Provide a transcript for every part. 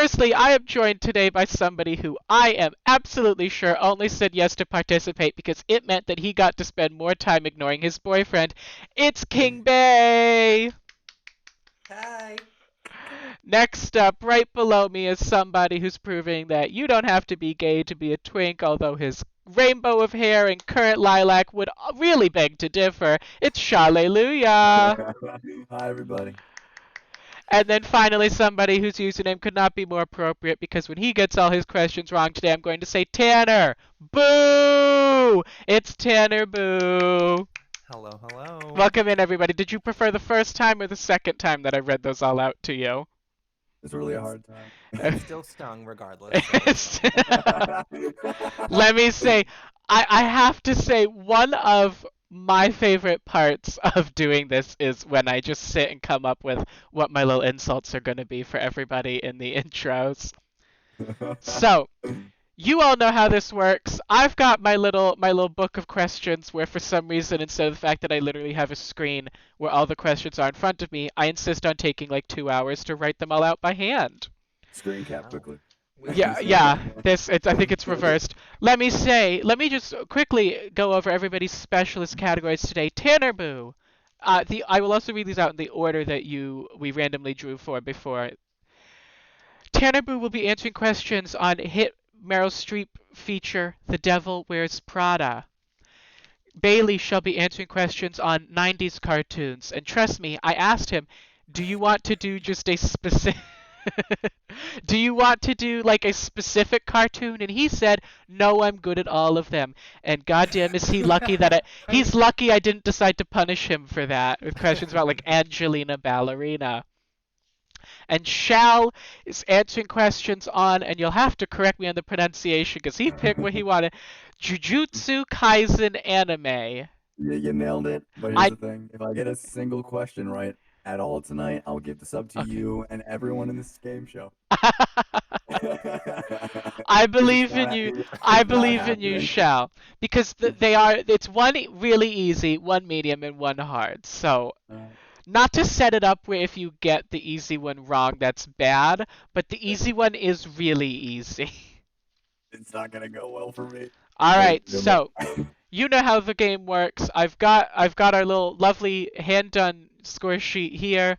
Firstly, I am joined today by somebody who I am absolutely sure only said yes to participate because it meant that he got to spend more time ignoring his boyfriend. It's KingBay! Hi. Next up, right below me, is somebody who's proving that you don't have to be gay to be a twink, although his rainbow of hair and current lilac would really beg to differ. It's Shallelujah! Hi, everybody. And then finally, somebody whose username could not be more appropriate because when he gets all his questions wrong today, I'm going to say Tanner. Boo! It's tannerboo. Hello, hello. Welcome in, everybody. Did you prefer the first time or the second time that I read those all out to you? It's really a hard time. I'm still stung regardless. So Let me say, I have to say, one of my favorite parts of doing this is when I just sit and come up with what my little insults are going to be for everybody in the intros. So, you all know how this works. I've got my little book of questions where for some reason instead of the fact that I literally have a screen where all the questions are in front of me, I insist on taking like 2 hours to write them all out by hand. Screen cap quickly. Yeah. I think it's reversed. Let me just quickly go over everybody's specialist categories today. Tannerboo. I will also read these out in the order that we randomly drew for before. Tannerboo will be answering questions on hit Meryl Streep feature The Devil Wears Prada. Bailey shall be answering questions on 90s cartoons. And trust me, I asked him, do you want to do just a specific... Do you want to do like a specific cartoon? And he said, no, I'm good at all of them. And goddamn, is he lucky he's lucky I didn't decide to punish him for that with questions about like Angelina Ballerina. And Shal is answering questions on, and you'll have to correct me on the pronunciation because he picked what he wanted, Jujutsu Kaisen anime. You nailed it. But here's the thing. If I get a single question right at all tonight, I'll give this up to you and everyone in this game show. I believe in you. I believe in you, Shal. Because it's one really easy, one medium, and one hard. So... Not to set it up where if you get the easy one wrong, that's bad, but the easy one is really easy. It's not gonna go well for me. Alright, so you know how the game works. I've got our little lovely hand-done score sheet here,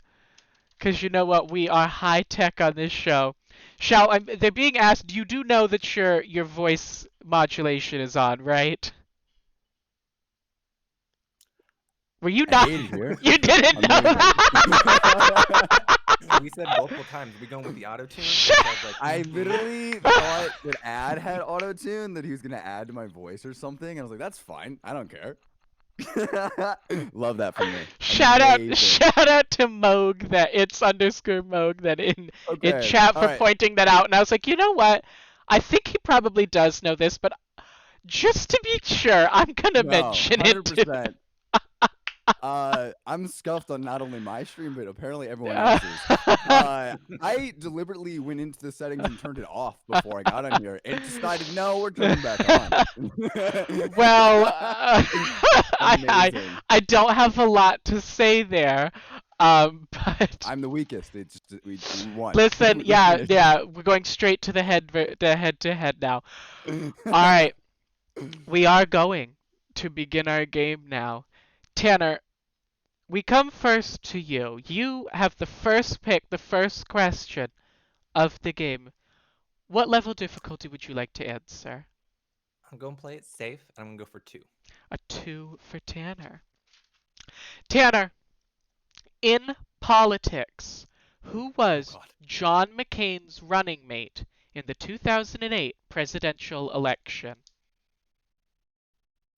because you know what, we are high-tech on this show. They're being asked, you do know that your voice modulation is on, right? Were you not? You didn't know that? we said multiple times. Are we going with the auto-tune? I literally thought that Ad had auto-tune, that he was going to add to my voice or something. And I was like, that's fine. I don't care. Love that from me. Shout out to Moog it's _Moog in chat for pointing that out. And I was like, you know what? I think he probably does know this, but just to be sure, I'm going to mention 100%. it. I'm scuffed on not only my stream, but apparently everyone else's. I deliberately went into the settings and turned it off before I got on here and decided, no, we're turning back on. Well, I don't have a lot to say there. But I'm the weakest. We won. Listen, yeah, we're going straight to the head-to-head now. All right, we are going to begin our game now. Tanner, we come first to you. You have the first pick, the first question of the game. What level of difficulty would you like to answer? I'm going to play it safe, and I'm going to go for 2. A 2 for Tanner. Tanner, in politics, who was John McCain's running mate in the 2008 presidential election?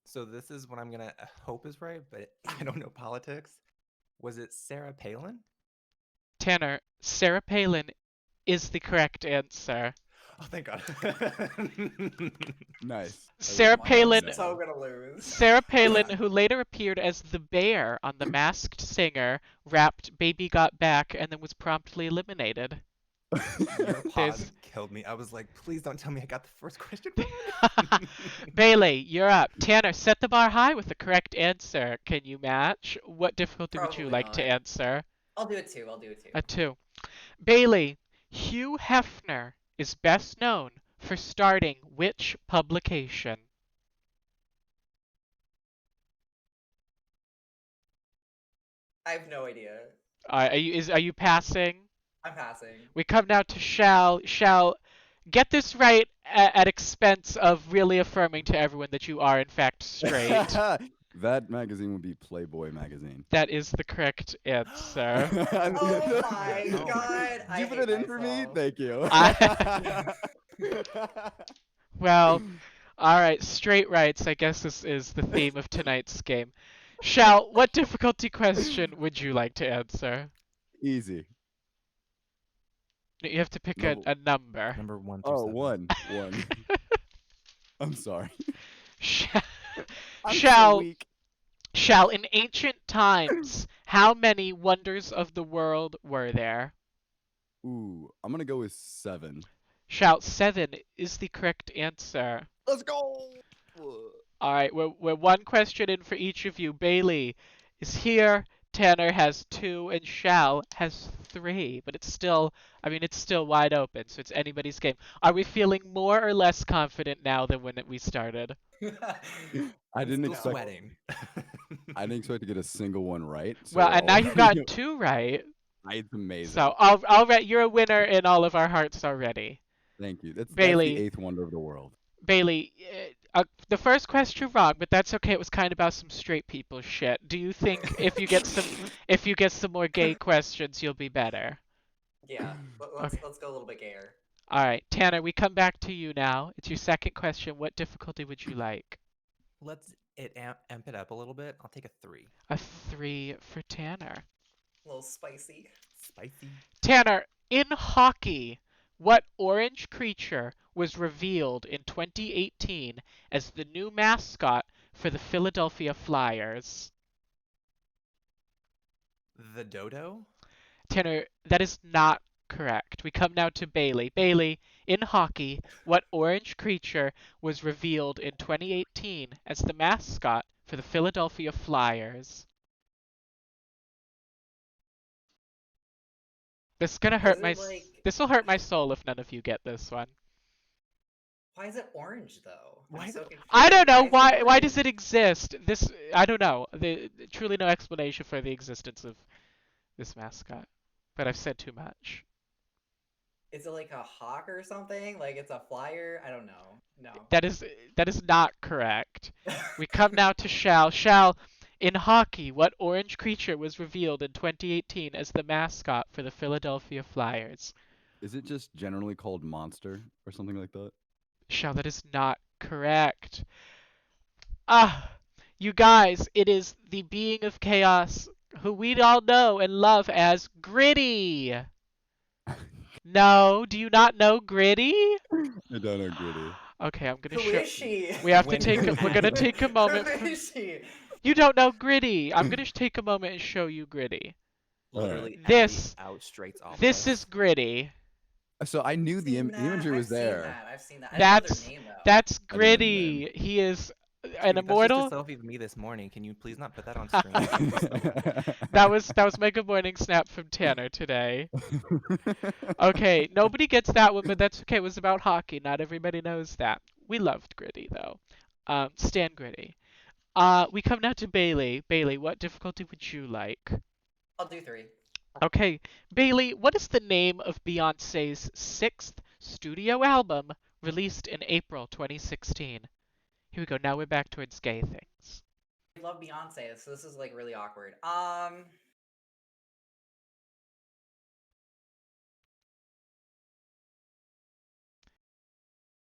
So this is what I'm going to hope is right, but I don't know politics. Was it Sarah Palin? Tanner, Sarah Palin is the correct answer. Oh, thank God. Nice. Sarah Palin. That's how I'm going to lose. Sarah Palin, who later appeared as the bear on The Masked Singer, rapped Baby Got Back and then was promptly eliminated. Your pause killed me. I was like, please don't tell me I got the first question. Bailey, you're up. Tanner, set the bar high with the correct answer. Can you match? What difficulty would you like to answer? I'll do it too. A 2. Bailey, Hugh Hefner is best known for starting which publication? I have no idea. Are you passing? I'm passing. We come now to Shall. Shall, get this right at expense of really affirming to everyone that you are in fact straight. That magazine would be Playboy magazine. That is the correct answer. Oh my Oh my god! I Did you put hate it in for me? myself. Thank you. Well, alright, straight rights, I guess this is the theme of tonight's game. Shall, what difficulty question would you like to answer? Easy. You have to pick No. a number. Number 1 through Oh, 7. one. I'm sorry. Shall, I'm so Shall, weak. Shall, in ancient times, how many wonders of the world were there? Ooh, I'm gonna go with 7. Shall, 7 is the correct answer. Let's go. Alright, we're one question in for each of you. Bailey is here, Tanner has 2, and Shall has 3. But it's still wide open, so it's anybody's game. Are we feeling more or less confident now than when we started? I didn't Still expect. sweating. I didn't expect to get a single one right. Well, so and now you've gotten 2 right. It's amazing. So already you're a winner in all of our hearts already. Thank you. That's Bailey. the 8th wonder of the world. Bailey, the first question wrong, but that's okay. It was kind of about some straight people shit. Do you think if you get some more gay questions, you'll be better? Yeah, let's Okay. let's go a little bit gayer. All right, Tanner, we come back to you now. It's your second question. What difficulty would you like? Let's amp it up a little bit. I'll take a 3. A 3 for Tanner. A little spicy. Spicy. Tanner, in hockey, what orange creature was revealed in 2018 as the new mascot for the Philadelphia Flyers? The dodo? Tanner, that is not correct. We come now to Bailey. Bailey, in hockey, what orange creature was revealed in 2018 as the mascot for the Philadelphia Flyers? This is gonna hurt Is my. it like- This will hurt my soul if none of you get this one. Why is it orange though? Why I'm is so it- confused. I don't know is it why. Why orange? does it exist? This I don't know. Truly no explanation for the existence of this mascot. But I've said too much. Is it like a hawk or something? Like it's a flyer? I don't know. No. That is not correct. We come now to Shall. Shall, in hockey, what orange creature was revealed in 2018 as the mascot for the Philadelphia Flyers? Is it just generally called Monster or something like that? Shall, that is not correct. Ah, you guys, it is the being of chaos who we all know and love as Gritty. No, do you not know Gritty? I don't agree. Okay, I'm gonna Who show. is she? We have to When- take. We're gonna take a moment. Who is she? You don't know Gritty. I'm gonna take a moment and show you Gritty. Literally This- Abby outstraights all of This us. is Gritty. So I knew the Seen that. imagery was I've seen there. that. I've seen that. I don't know That's their name, though. that's I didn't Gritty. He is an Dude, immortal. That's just a selfie of me this morning. Can you please not put that on stream? That was my good morning snap from Tanner today. Okay, nobody gets that one, but that's okay. It was about hockey. Not everybody knows that. We loved Gritty though. Stan Gritty. We come now to Bailey. Bailey, what difficulty would you like? I'll do 3. Okay, Bailey, what is the name of Beyoncé's 6th studio album released in April 2016? Here we go. Now we're back towards gay things. I love Beyonce, so this is like really awkward.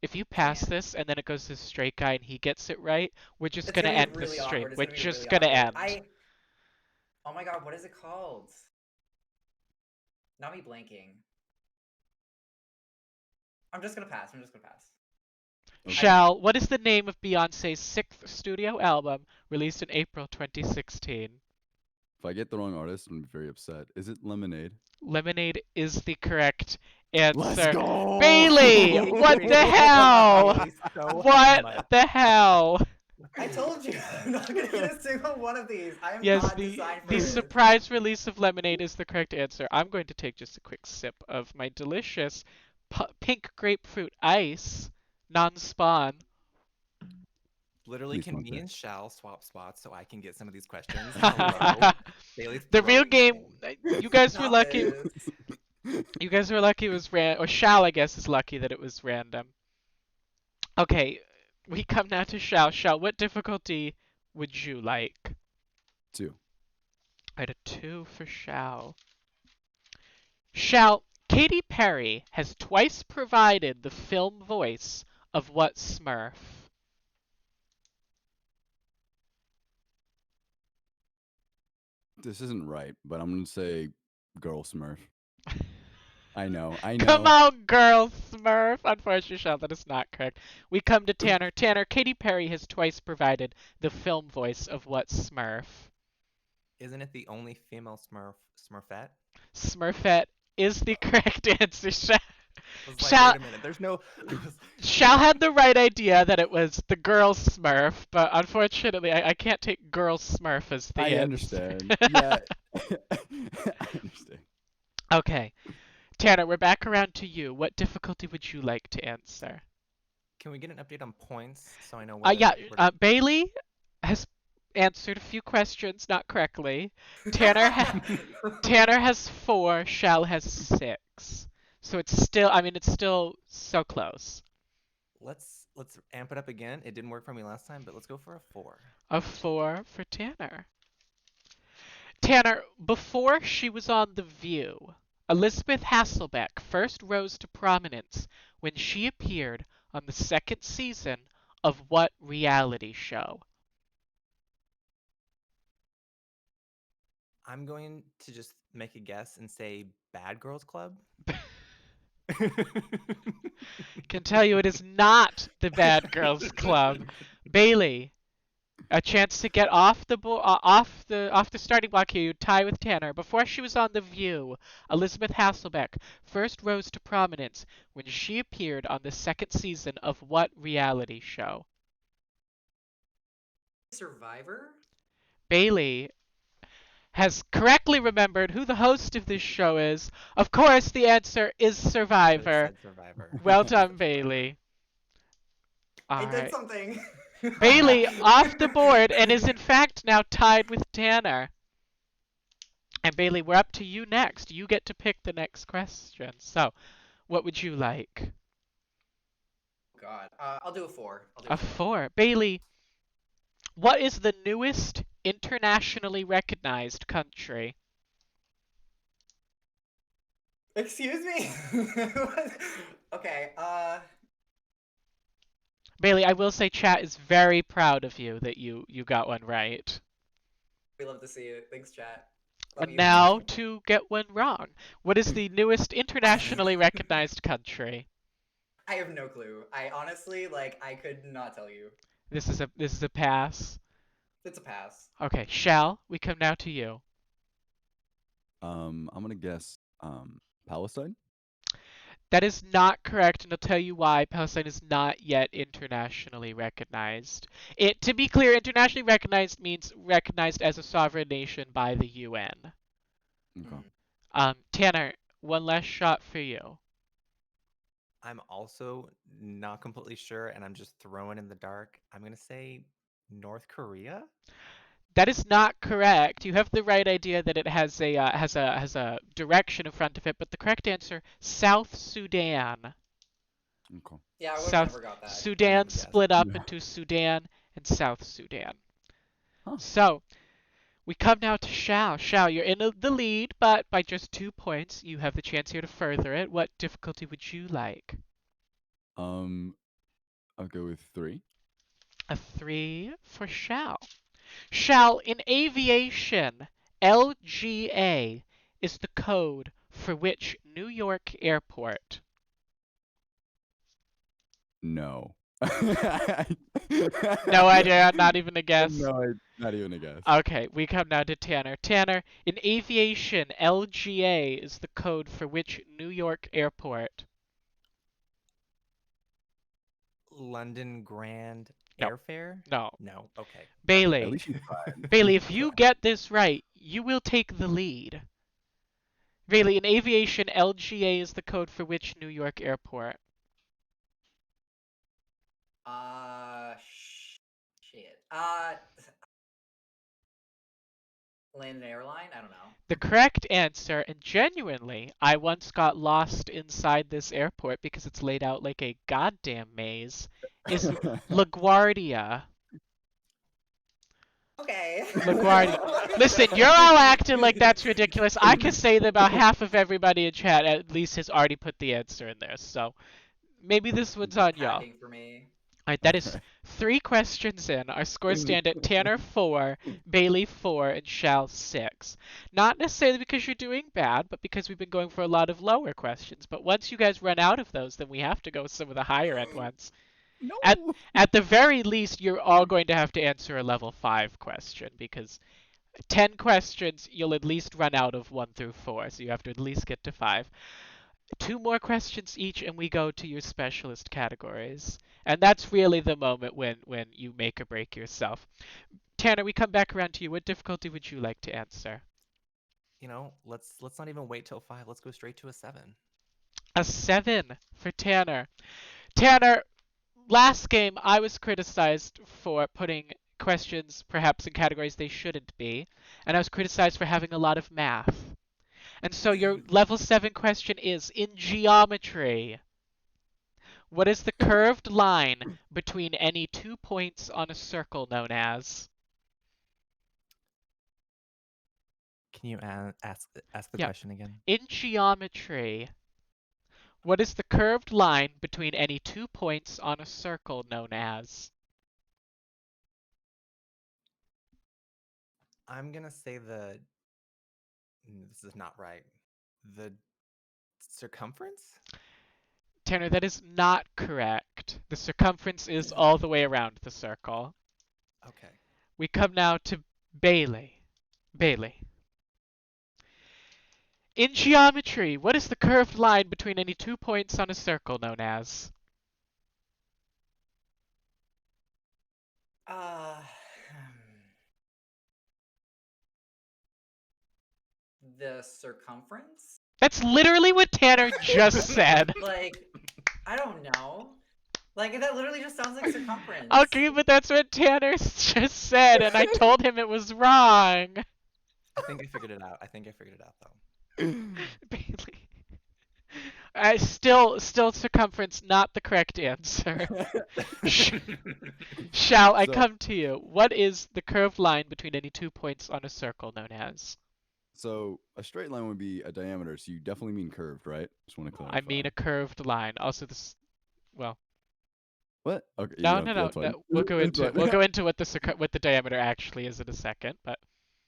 If you pass this and then it goes to the straight guy and he gets it right, we're just It's gonna be end the really stream. awkward. It's We're be just really gonna end. awkward. Oh my god, what is it called? Not me blanking. I'm just gonna pass. Shall, what is the name of Beyonce's 6th studio album released in April 2016? If I get the wrong artist, I'm very upset. Is it Lemonade? Lemonade is the correct answer. Let's go! Bailey, what the hell? So What much. the hell? I told you, I'm not gonna get a single one of these. I am Yes, not the designed for the this. surprise release of lemonade is the correct answer. I'm going to take just a quick sip of my delicious pink grapefruit ice, non-spawn. Literally, Please can don't me say. and Shall swap spots so I can get some of these questions? Hello. Bailey's The real game, throwing. you guys were Stop lucky. it. You guys were lucky it was or Shal, I guess, is lucky that it was random. Okay, we come now to Shal. Shal, what difficulty would you like? 2. I had a 2 for Shal. Shal, Katy Perry has twice provided the film voice of what Smurf? This isn't right, but I'm gonna say girl Smurf. I know. Come on, girl Smurf! Unfortunately, Shal, that is not correct. We come to Tanner. Tanner, Katy Perry has twice provided the film voice of what Smurf? Isn't it the only female Smurfette? Smurfette is the correct answer. I was like, Shal, wait a minute. There's no. Shal had the right idea that it was the girl Smurf, but unfortunately, I can't take girl Smurf as the I answer. understand. Yeah. I understand. Okay. Tanner, we're back around to you. What difficulty would you like to answer? Can we get an update on points so I know where Yeah, to... Bailey has answered a few questions not correctly. Tanner has 4, Shal has 6. So it's still, it's still so close. Let's amp it up again. It didn't work for me last time, but let's go for a 4. A 4 for Tanner. Tanner, before she was on The View, Elizabeth Hasselbeck first rose to prominence when she appeared on the 2nd season of what reality show? I'm going to just make a guess and say Bad Girls Club. Can tell you it is not the Bad Girls Club. Bailey, a chance to get off the starting block here. You tie with Tanner. Before she was on The View, Elizabeth Hasselbeck first rose to prominence when she appeared on the 2nd season of what reality show? Survivor? Bailey has correctly remembered who the host of this show is. Of course, the answer is Survivor. Survivor. Well done, Bailey. All It did right. something. Bailey off the board and is in fact now tied with Tanner. And Bailey, we're up to you next. You get to pick the next question. So, what would you like? God. I'll do a 4. A 4. Bailey, what is the newest internationally recognized country? Excuse me? Okay, Bailey, I will say chat is very proud of you that you got one right. we love to see it. Thanks, chat. Love And you. now to get one wrong. What is the newest internationally recognized country? I have no clue. I honestly, I could not tell you. This is a pass. It's a pass. Okay, Shal, we come now to you. I'm gonna guess Palestine. That is not correct, and I'll tell you why. Palestine is not yet internationally recognized. To be clear, internationally recognized means recognized as a sovereign nation by the UN. Okay. Tanner, one last shot for you. I'm also not completely sure, and I'm just throwing in the dark. I'm gonna say North Korea. That is not correct. You have the right idea that it has a direction in front of it, but the correct answer, South Sudan. Okay. Yeah, I would have South never got that. Sudan guessed. split up Yeah. into Sudan and South Sudan. Huh. So, we come now to Shao. Shao, you're in the lead, but by just 2 points. You have the chance here to further it. What difficulty would you like? I'll go with 3. A 3 for Shao. Shao, in aviation, LGA is the code for which New York airport? No. No idea, not even a guess. No, not even a guess. Okay, we come now to Tanner. Tanner, in aviation, LGA is the code for which New York airport? London Grand No. Airfare? No. No. Okay. At Bailey. least you tried. Bailey, if you get this right, you will take the lead. Bailey, in aviation, LGA is the code for which New York airport? Shit. Land and airline? I don't know. The correct answer, and genuinely, I once got lost inside this airport because it's laid out like a goddamn maze, is LaGuardia. Okay. LaGuardia. Listen, you're all acting like that's ridiculous. I can say that about half of everybody in chat at least has already put the answer in there, so maybe this one's on y'all. Hacking for me. Alright, that is 3 questions in. Our scores stand at Tanner 4, Bailey 4, and Shal 6. Not necessarily because you're doing bad, but because we've been going for a lot of lower questions. But once you guys run out of those, then we have to go with some of the higher end ones. No. At the very least, you're all going to have to answer a level 5 question, because 10 questions, you'll at least run out of 1 through 4, so you have to at least get to 5. 2 more questions each, and we go to your specialist categories. And that's really the moment when you make or break yourself. Tanner, we come back around to you. What difficulty would you like to answer? You know, let's not even wait till 5. Let's go straight to a 7. A 7 for Tanner. Tanner, last game I was criticized for putting questions perhaps in categories they shouldn't be, and I was criticized for having a lot of math. And so your level 7 question is, in geometry, what is the curved line between any 2 points on a circle known as? Can you ask the Yeah. question again? In geometry, what is the curved line between any 2 points on a circle known as? I'm gonna say this is not right. The circumference? Tanner, that is not correct. The circumference is all the way around the circle. Okay. We come now to Bailey. Bailey. In geometry, what is the curved line between any 2 points on a circle known as? Uh, the circumference? That's literally what Tanner just said. Like, I don't know. Like, that literally just sounds like circumference. Okay, but that's what Tanner just said, and I told him it was wrong. I think I figured it out. Though. Bailey. Still circumference, not the correct answer. Shall I So- come to you? What is the curved line between any 2 points on a circle known as? So a straight line would be a diameter, so you definitely mean curved, right? Just want to clarify. I mean a curved line. Also, well, What? Okay. you no, don't- no, no, that's fine. no. We'll go That's into fine. what the diameter actually is in a second. But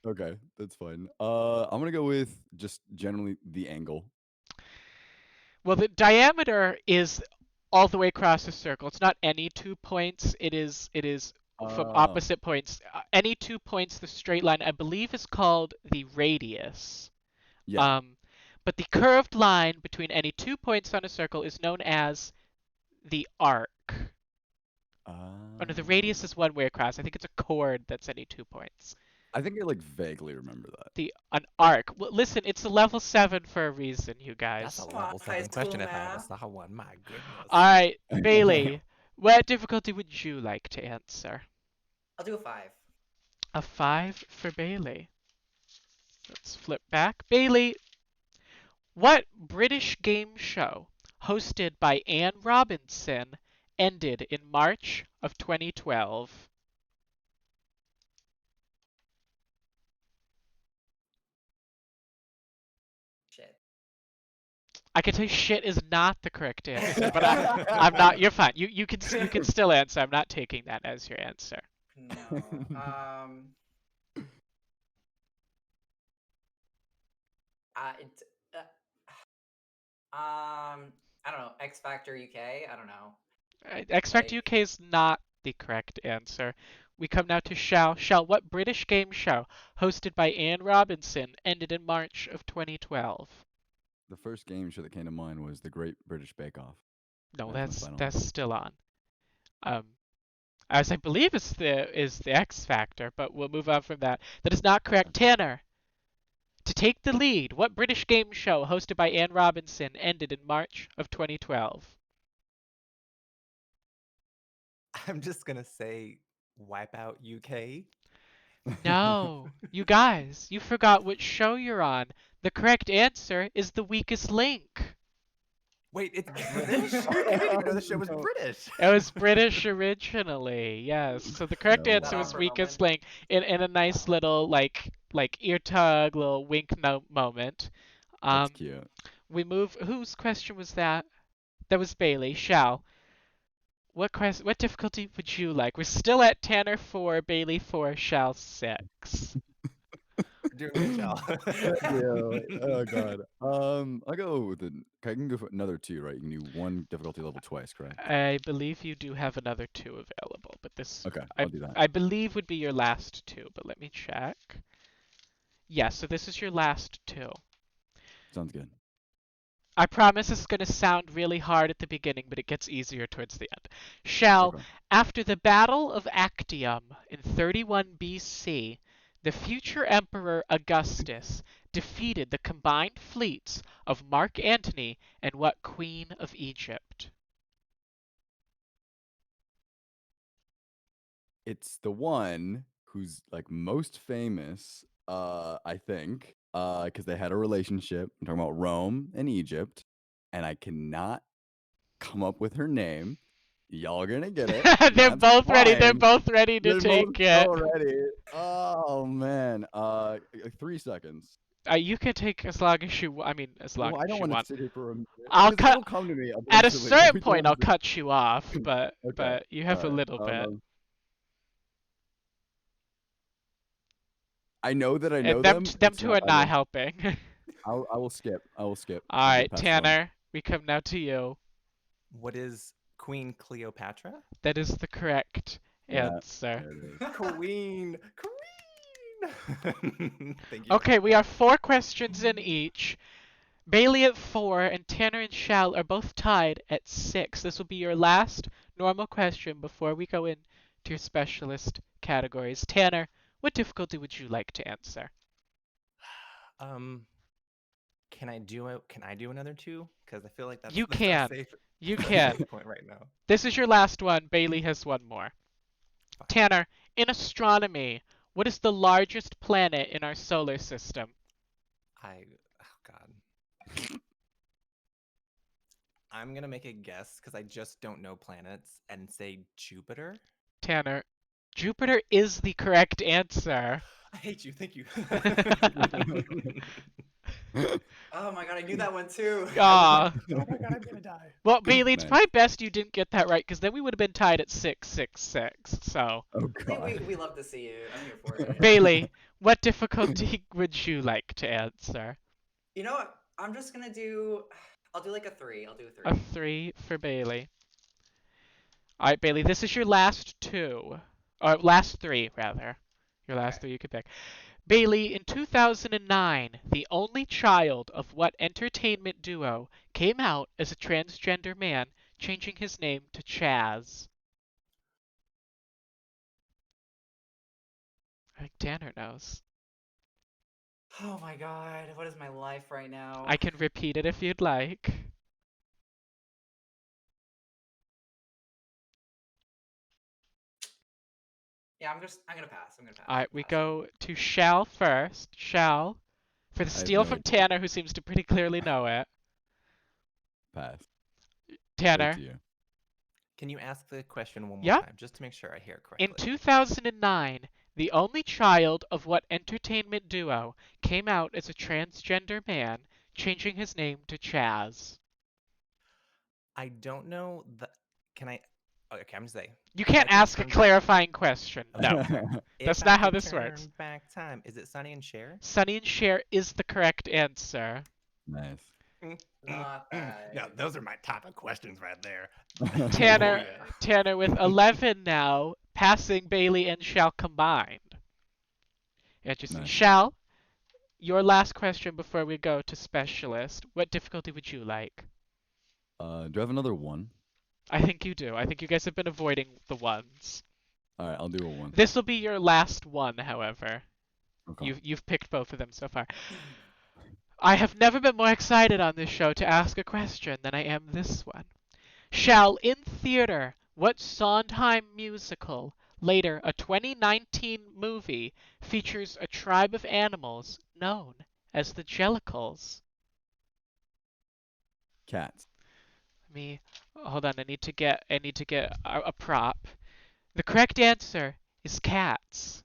Okay, that's fine. I'm gonna go with just generally the angle. well, the diameter is all the way across the circle. It's not any 2 points. It is from Oh. opposite points. Any 2 points, the straight line, I believe, is called the radius. Yeah. But the curved line between any 2 points on a circle is known as the arc. Oh no, the radius is one way across. I think it's a chord that's any 2 points. I think I like vaguely remember that. An arc. Well, listen, it's a level 7 for a reason, you guys. That's a Come on, level high 7 question school if I ever math. saw one. My goodness. All right, Bailey, what difficulty would you like to answer? I'll do a 5. A 5 for Bailey. Let's flip back. Bailey, what British game show hosted by Anne Robinson ended in March of 2012? Shit. I can tell you shit is not the correct answer, but I'm not. You're fine. You can still answer. I'm not taking that as your answer. No. It, I don't know. X Factor UK. I don't know. X Factor Like- UK is not the correct answer. We come now to Shall. Shall, what British game show hosted by Anne Robinson ended in March of 2012? The first game show that came to mind was The Great British Bake Off. No, That's my final that's still on. as I believe is the X Factor, but we'll move on from that. That is not correct. Tanner, to take the lead, what British game show hosted by Anne Robinson ended in March of 2012? I'm just gonna say Wipeout UK. No, you guys, you forgot which show you're on. The correct answer is The Weakest Link. Wait, it's British? I didn't even know the show was No. British. It was British originally, yes. So the correct No answer way. was Awkward Weakest moment. Link in a nice little like ear tug, little wink note moment. That's Um, cute. we move. Whose question was that? That was Bailey. Shall. What difficulty would you like? We're still at Tanner 4, Bailey 4, Shall 6. Doing good, Shal. Yeah. Oh god. I'll go with I can go for another 2, right? You can do 1 difficulty level twice, correct? I believe you do have another 2 available, but this Okay, I I'll do that. I believe would be your last 2, but let me check. Yes, so this is your last 2. Sounds good. I promise it's going to sound really hard at the beginning, but it gets easier towards the end. Shall, Okay. after the Battle of Actium in 31 BC, the future Emperor Augustus defeated the combined fleets of Mark Antony and what Queen of Egypt? It's the one who's like most famous, I think, because they had a relationship. I'm talking about Rome and Egypt, and I cannot come up with her name. Y'all are gonna get it. They're That's both ready. They're fine. both ready to They're take both it. so ready. Oh man. 3 seconds. You can take as long as you. I mean, as long Well, I as don't you want to want. sit here for a minute. I'll 'cause cut it'll come to me at a eventually. certain Which point. one's I'll cut you off, but Okay. you have a Alright. little bit. I know that I know And them them. them It's two not, are not helping. I will skip. I will skip. All I'll right, get past one. Tanner, we come now to you. What is Queen Cleopatra? That is the correct Yeah, answer. there it is. Queen! Queen! Thank you. Okay, we are 4 questions in each. Bailey at 4 and Tanner and Shal are both tied at 6. This will be your last normal question before we go into your specialist categories. Tanner, what difficulty would you like to answer? Can I do another 2? Because I feel like that's You that's can. our safe, You that's our can. safe point right now. This is your last one. Bailey has one more. Fine. Tanner, in astronomy, what is the largest planet in our solar system? Oh God. I'm gonna make a guess because I just don't know planets and say Jupiter. Tanner, Jupiter is the correct answer. I hate you. Thank you. Oh my god, I knew that one too. Aw. Oh my God, I'm gonna die. Well, Bailey, it's Nice. probably best you didn't get that right, because then we would have been tied at 666. So, Oh We, god. we love to see it. I'm here for it. Bailey, what difficulty would you like to answer? You know what? I'm just gonna do. I'll do like a 3. I'll do a 3. A 3 for Bailey. All right, Bailey, this is your last 2. Or last 3, rather. Your last Okay. 3 you could pick. Bailey, in 2009, the only child of what entertainment duo came out as a transgender man, changing his name to Chaz? I think Tanner knows. Oh my god, what is my life right now? I can repeat it if you'd like. Yeah, I'm gonna pass. I'm gonna pass. All right, we Pass. go to Shal first. Shal, for the I have steal no from idea. Tanner, who seems to pretty clearly know it. Pass. Straight Tanner, to you. Can you ask the question one more Yeah. time, just to make sure I hear it in correctly? 2009, the only child of what entertainment duo came out as a transgender man, changing his name to Chaz? I don't know the. Can I? Okay, I'm gonna say. You if I can't could ask a turn back- clarifying question. No. That's If not I how could this works. turn back time. Is it Sonny and Cher? Sonny and Cher is the correct answer. Nice. Not bad. No, those are my top of questions right there. Tanner, Oh, yeah. Tanner with 11 now, passing Bailey and Shal combined. Interesting. Nice. Shal, your last question before we go to specialist. What difficulty would you like? Do I have another 1? I think you do. I think you guys have been avoiding the ones. All right, I'll do a 1. This will be your last one, however. Okay. You've picked both of them so far. I have never been more excited on this show to ask a question than I am this one. Shall in theater, what Sondheim musical, later a 2019 movie, features a tribe of animals known as the Jellicles? Cats. Hold on. I need to get a prop. The correct answer is cats,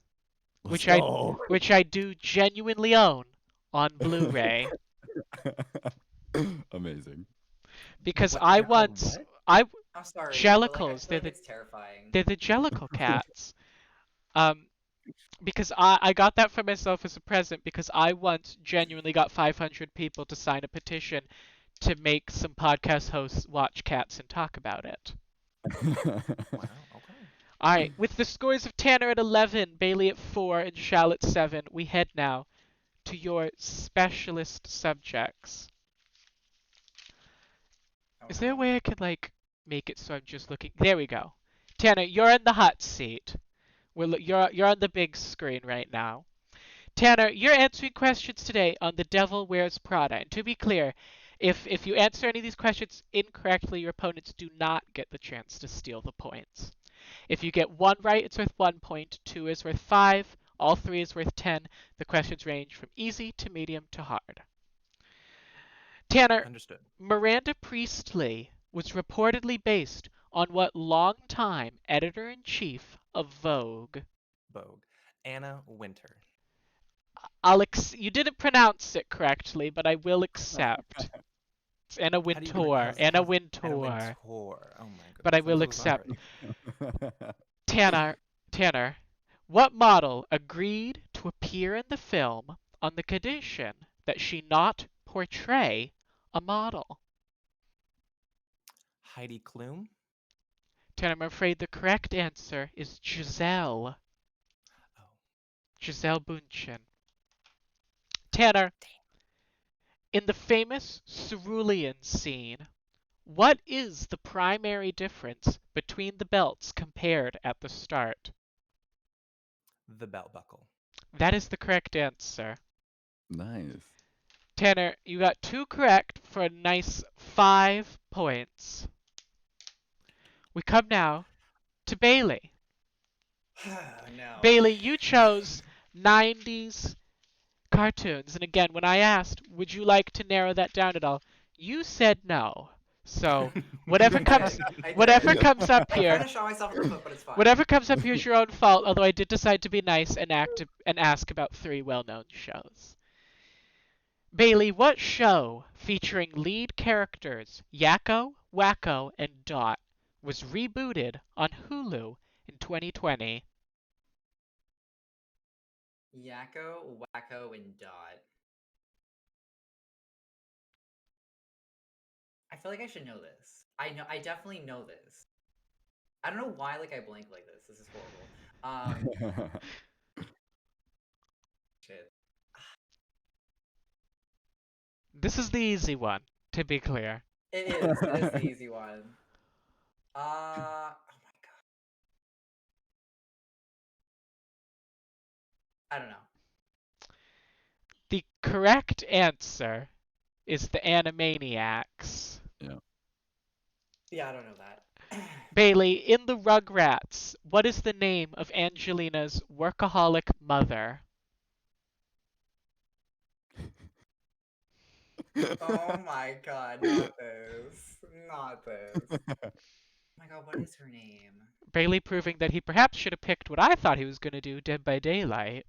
Let's which I go. which I do genuinely own on Blu-ray Amazing. because What, I they're called once what? I I'm sorry, but like I Jellicles. feel like it's terrifying. They're the Jellicle cats. Because I got that for myself as a present because I once genuinely got 500 people to sign a petition to make some podcast hosts watch cats and talk about it. Wow, okay. All right, with the scores of Tanner at 11, Bailey at 4, and Shal at 7, we head now to your specialist subjects. Oh, Is there a no. way I could make it so I'm just looking? There we go. Tanner, you're in the hot seat. You're on the big screen right now. Tanner, you're answering questions today on The Devil Wears Prada. And to be clear, if you answer any of these questions incorrectly, your opponents do not get the chance to steal the points. If you get 1 right, it's worth 1 point, 2 is worth 5, all 3 is worth 10. The questions range from easy to medium to hard. Tanner, Understood. Miranda Priestley was reportedly based on what longtime editor-in-chief of Vogue? Vogue. Anna Winter. You didn't pronounce it correctly, but I will accept. It's Anna How do you Wintour. pronounce- Anna Anna Wintour. Wintour. Oh my goodness. But I I'm will so accept. sorry. Tanner, what model agreed to appear in the film on the condition that she not portray a model? Heidi Klum. Tanner, I'm afraid the correct answer is Giselle. Oh. Giselle Bündchen. Tanner, in the famous cerulean scene, what is the primary difference between the belts compared at the start? The belt buckle. That is the correct answer. Nice. Tanner, you got 2 correct for a nice 5 points. We come now to Bailey. No. Bailey, you chose 90s cartoons. And again, when I asked, would you like to narrow that down at all? You said no. So whatever comes I whatever did. comes up I here, kind of shot myself in the foot, but it's fine. whatever comes up here is your own fault, although I did decide to be nice and ask about 3 well-known shows. Bailey, what show featuring lead characters Yakko, Wacko, and Dot was rebooted on Hulu in 2020? Yakko, Wacko, and Dot. I feel like I should know this. I definitely know this. I don't know why I blank like this. This is horrible. Shit. This is the easy one, to be clear. It is the easy one. Oh my god. I don't know. The correct answer is the Animaniacs. Yeah, I don't know that. Bailey, in the Rugrats, what is the name of Angelina's workaholic mother? Oh my god, not this. Not this. Oh my god, what is her name? Bailey proving that he perhaps should have picked what I thought he was going to do, Dead by Daylight.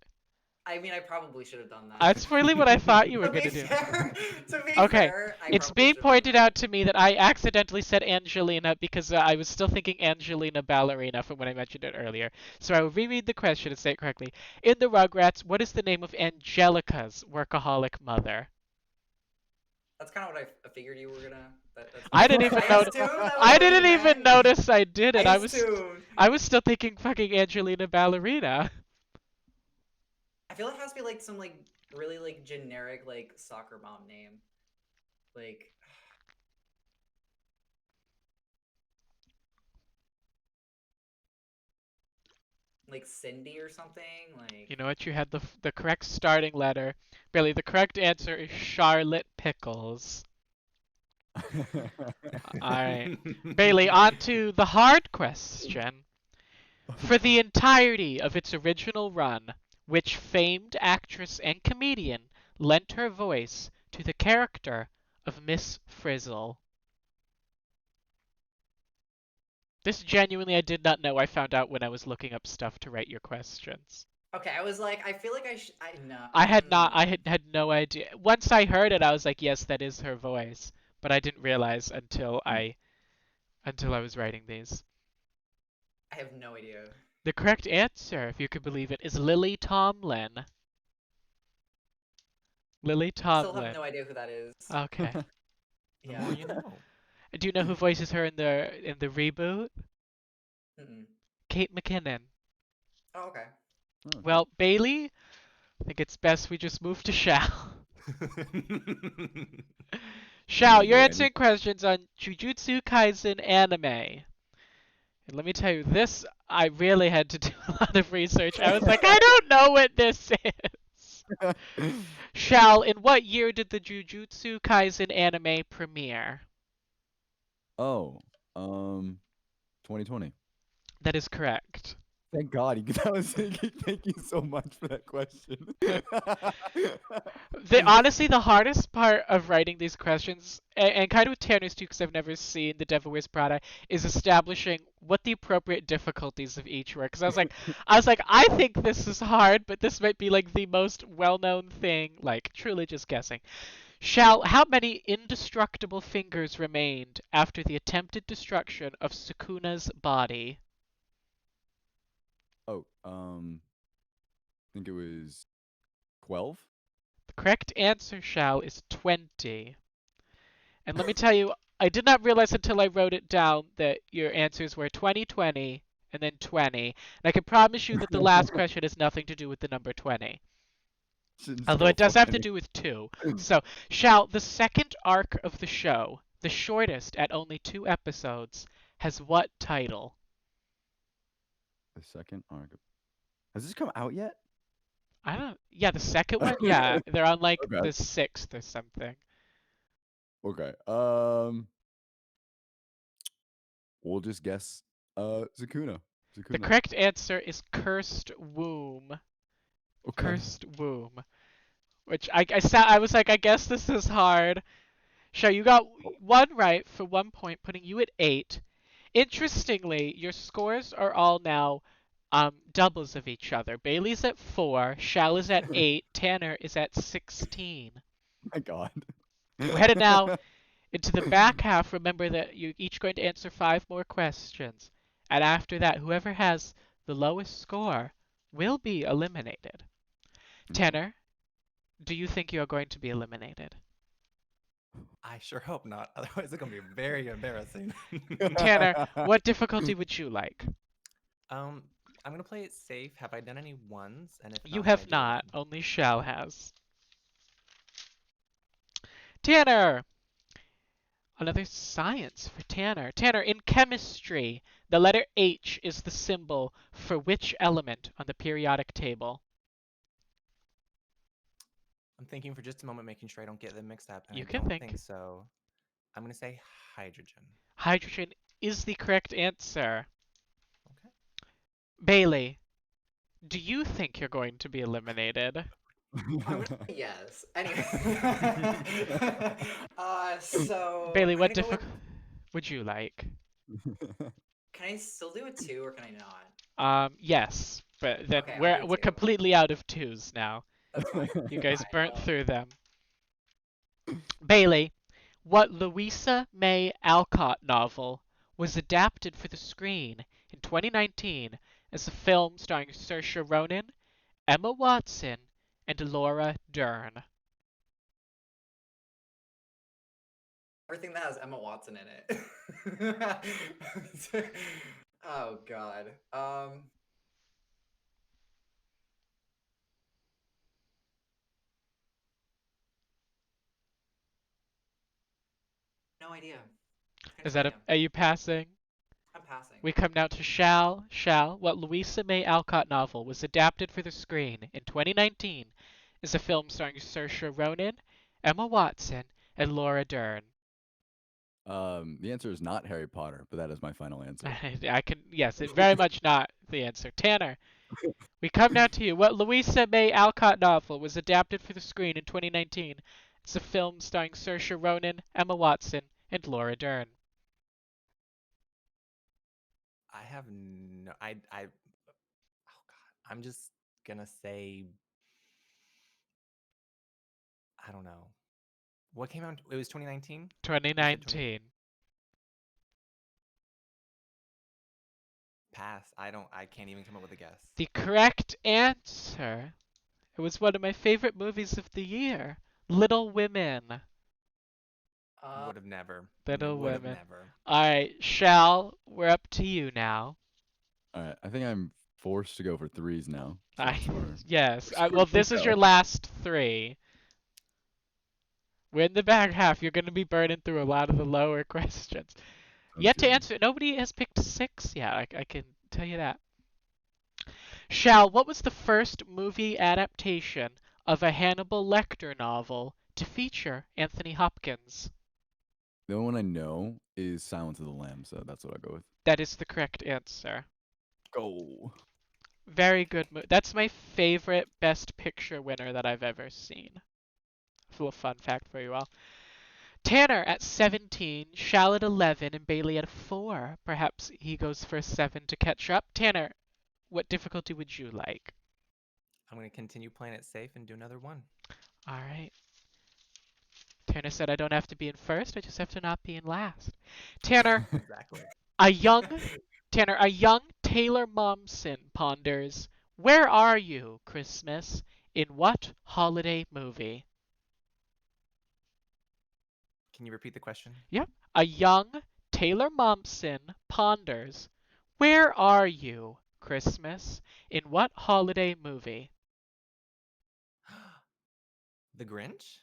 I mean, I probably should have done that. That's really what I thought you were To be going to do. fair, to be Okay, fair, I it's probably being should have done pointed that. out to me that I accidentally said Angelina because I was still thinking Angelina Ballerina from when I mentioned it earlier. So I will reread the question and say it correctly. In the Rugrats, what is the name of Angelica's workaholic mother? That's kind of what I figured you were gonna. That's I didn't even I notice. assumed that was I what you didn't even meant. notice I did it. I I was assumed. still thinking fucking Angelina Ballerina. I feel it has to be some really generic soccer mom name. Like like Cindy or something. You Like know what? You had the correct starting letter. Billy, the correct answer is Charlotte Pickles. Alright. Bailey, on to the hard question. For the entirety of its original run, which famed actress and comedian lent her voice to the character of Miss Frizzle? This genuinely I did not know. I found out when I was looking up stuff to write your questions. okay, I was like, I feel like I no. I had not. I had no idea. Once I heard it, I was like, yes, that is her voice. But I didn't realize until I was writing these. I have no idea. The correct answer, if you could believe it, is Lily Tomlin. Lily Still have Tomlin. no idea who that is. Okay. The Yeah. more you know. Do you know who voices her in the reboot? Mm-mm. Kate McKinnon. Oh, okay. Oh, Well, Bailey, I think it's best we just move to Shao. Shao, you're Yeah. answering questions on Jujutsu Kaisen anime. And let me tell you, this, I really had to do a lot of research. I was like, I don't know what this is. Shao, in what year did the Jujutsu Kaisen anime premiere? Oh, 2020. That is correct. Thank God. Thank you so much for that question. Honestly, the hardest part of writing these questions, and kind of with Tanner's too, because I've never seen The Devil Wears Prada, is establishing what the appropriate difficulties of each were. Because I think this is hard, but this might be like the most well-known thing. Like, truly just guessing. How many indestructible fingers remained after the attempted destruction of Sukuna's body? Oh, I think it was 12. The correct answer, Shao, is 20. And let me tell you, I did not realize until I wrote it down that your answers were 2020 and then 20. And I can promise you that the last question has nothing to do with the number 20. Shouldn't Although still it does have to funny. do with 2. So, Shao, the second arc of the show, the shortest at only 2 episodes, has what title? The second arc. Has this come out yet? I don't. Yeah, the second one? Yeah, they're on like Okay. the 6th or something. Okay. We'll just guess Zakuna. The correct answer is Cursed Womb. Okay. Cursed Womb. Which I was like, I guess this is hard. Sure, you got one right for 1 point, putting you at 8. Interestingly, your scores are all now doubles of each other. Bailey's at 4, Shal is at 8, Tanner is at 16. My God. We're headed now into the back half. Remember that you're each going to answer 5 more questions. And after that, whoever has the lowest score will be eliminated. Tanner, do you think you're going to be eliminated? I sure hope not. Otherwise, it's gonna be very embarrassing. Tanner, what difficulty would you like? I'm gonna play it safe. Have I done any ones? And if You not, can I have do a not. one? Only Shal has. Tanner! Another science for Tanner. Tanner, in chemistry, the letter H is the symbol for which element on the periodic table? I'm thinking for just a moment, making sure I don't get them mixed up. And You I can don't think. so. I'm gonna say hydrogen. Hydrogen is the correct answer. Okay. Bailey, do you think you're going to be eliminated? I'm gonna say yes. Anyway. So Bailey, I'm what gonna go with- difficulty would you like? Can I still do a 2 or can I not? Yes, but then Okay, I'll we're do we're 2. completely out of 2s now. That's fine. You guys Fine, burnt well, through them. Bailey, what Louisa May Alcott novel was adapted for the screen in 2019 as a film starring Saoirse Ronan, Emma Watson, and Laura Dern? everything that has Emma Watson in it. Oh God. No idea. Is that are you passing? I'm passing. We come now to what Louisa May Alcott novel was adapted for the screen in 2019 is a film starring Saoirse Ronan, Emma Watson, and Laura Dern. The answer is not Harry Potter, but that is my final answer. Yes, it's very much not the answer. Tanner, we come now to you. What Louisa May Alcott novel was adapted for the screen in 2019? It's a film starring Saoirse Ronan, Emma Watson, and Laura Dern. I have no. I. Oh God. I'm just gonna say. I don't know. What came out? It was 2019. You said 2019. Pass. I don't. I can't even come up with a guess. The correct answer. It was one of my favorite movies of the year. Little Women. Would have never. Little Would have Women. never. All right, Shal, we're up to you now. All right, I think I'm forced to go for threes now. So Yes. we're Well, this screwed is your now. last three. We're in the back half. You're going to be burning through a lot of the lower questions. Yet to Okay. answer. Nobody has picked 6 yet. I can tell you that. Shal, what was the first movie adaptation of a Hannibal Lecter novel to feature Anthony Hopkins? The only one I know is Silence of the Lambs, so that's what I'll go with. That is the correct answer. Go. Very good movie. That's my favorite Best Picture winner that I've ever seen. A little fun fact for you all. Tanner at 17, Shal at 11, and Bailey at 4. Perhaps he goes for 7 to catch up. Tanner, what difficulty would you like? I'm gonna continue playing it safe and do another one. All right. Tanner said I don't have to be in first, I just have to not be in last. Tanner, Exactly. a young Taylor Momsen ponders, "Where are you, Christmas?" in what holiday movie? Can you repeat the question? Yep. A young Taylor Momsen ponders, "Where are you, Christmas?" in what holiday movie? The Grinch?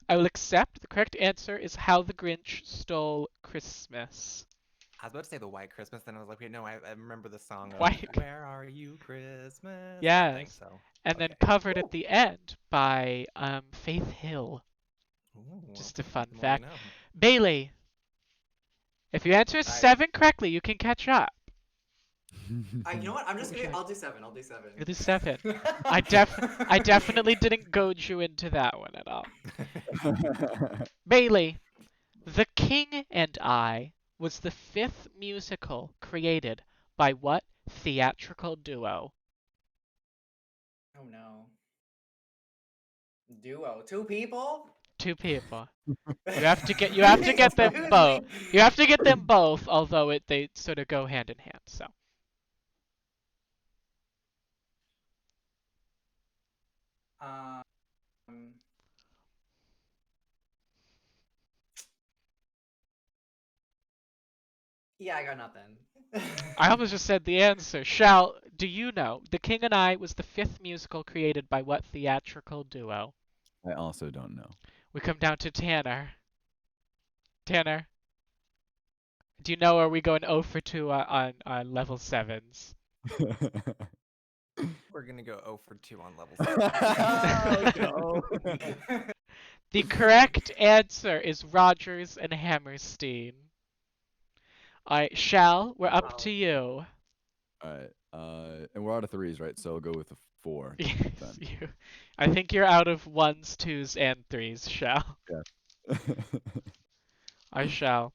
I will accept the correct answer is How the Grinch Stole Christmas. I was about to say the White Christmas, then I was like, wait, no, I remember the song of White- Where Are You, Christmas? Yes. I think so. And then Okay. covered at the end by Faith Hill. Ooh, Just a fun the more you fact. know. Bailey, if you answer 7 correctly, you can catch up. You know what? I'm just What would you gonna. like? I'll do 7. I'll do 7. You'll do 7. I definitely didn't goad you into that one at all. Bailey, The King and I was the 5th musical created by what theatrical duo? Oh no. Duo. 2 people? 2 people. You have to get them Excuse both. me. You have to get them both, although they sort of go hand in hand. So Um. Yeah, I got nothing. I almost just said the answer. Shal, do you know? The King and I was the 5th musical created by what theatrical duo? I also don't know. We come down to Tanner. Tanner, do you know, or are we going 0 for 2 on level 7s? We're gonna go 0 for 2 on level Oh, 7. no. The correct answer is Rogers and Hammerstein. Alright, Shal, we're up to you. All right. And we're out of threes, right? So I'll go with a 4. Yes, then. I think you're out of 1s, 2s, and 3s, Shal. I shall.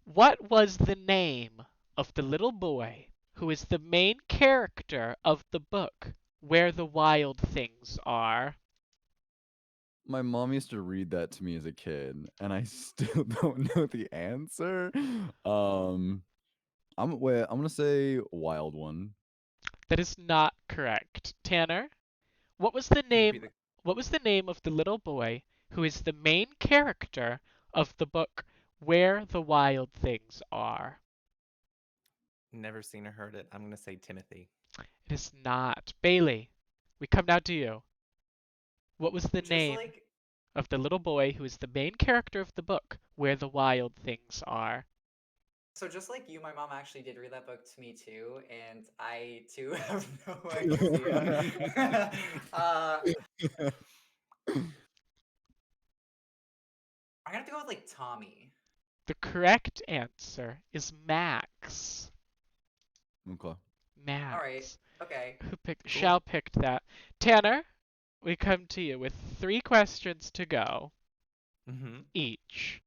What was the name of the little boy who is the main character of the book Where the Wild Things Are? My mom used to read that to me as a kid, and I still don't know the answer. I'm gonna say Wild One. That is not correct. Tanner, what was the Can you name repeat what was the name of the little boy who is the main character of the book Where the Wild Things Are? Never seen or heard it. I'm gonna say Timothy. It is not. Bailey, we come now to you. What was the Just name like of the little boy who is the main character of the book Where the Wild Things Are? So just like you, my mom actually did read that book to me too, and I too have no idea. I'm gonna have to go with like Tommy. The correct answer is Max. Okay. Max. All right. Okay. Who picked? Cool. Shall picked that. Tanner, we come to you with 3 questions to go each.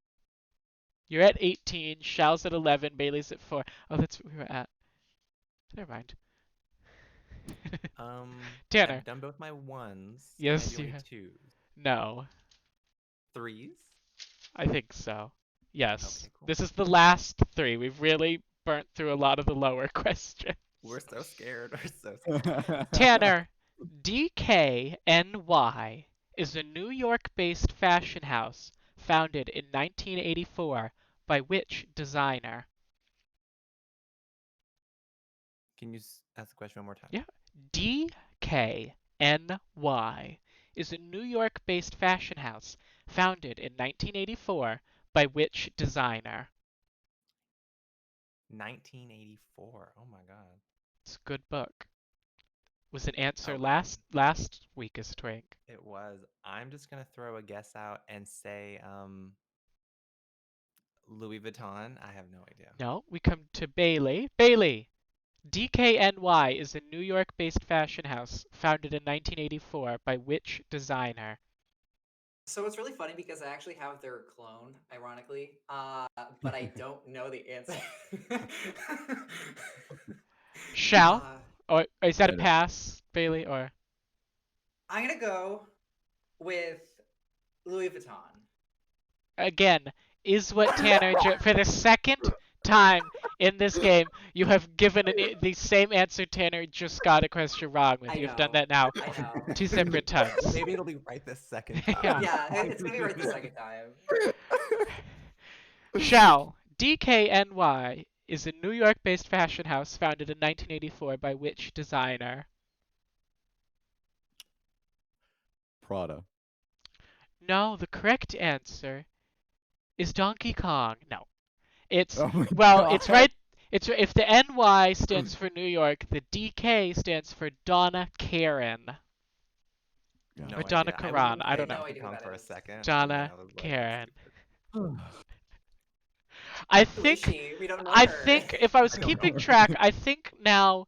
You're at 18. Shall's at 11. Bailey's at 4. Oh, that's what we were at. Never mind. Tanner. I've done both my ones. Yes, Can I do you any have. twos? No, 3s? I think so. Yes. Okay, cool. This is the last 3. We've really burnt through a lot of the lower questions. We're so scared. We're so scared. Tanner, DKNY is a New York-based fashion house founded in 1984 by which designer? Can you ask the question one more time? Yeah. DKNY is a New York-based fashion house founded in 1984 by which designer? 1984. Oh my god. It's a good book. Was an answer Oh, last Weakest Twink. It was. I'm just gonna throw a guess out and say Louis Vuitton. I have no idea. No, we come to Bailey. Bailey, DKNY is a New York-based fashion house founded in 1984 by which designer? So it's really funny because I actually have their clone, ironically, but I don't know the answer. Shall? Uh, Or is that a Later. pass, Bailey? Or I'm gonna go with Louis Vuitton. again, is what Tanner for the second time in this game you have given the same answer Tanner just got a question wrong with. I You've done know. that now I know. 2 separate times. Maybe it'll be right this second Yeah. time. Yeah, it's gonna be right the second time. Shall, DKNY is a New York-based fashion house founded in 1984 by which designer? Prada. No, the correct answer is Donkey Kong. No. It's Oh my well, God. it's right. It's if the NY stands for New York, the DK stands for Donna Karen. No Or Donna idea. Karan, I don't I know. Donkey No idea Kong who for that a is. second. and Donna then I was like, that's Karen. stupid. I Who is think she? We don't know I her. think if I was I don't keeping know. track, I think now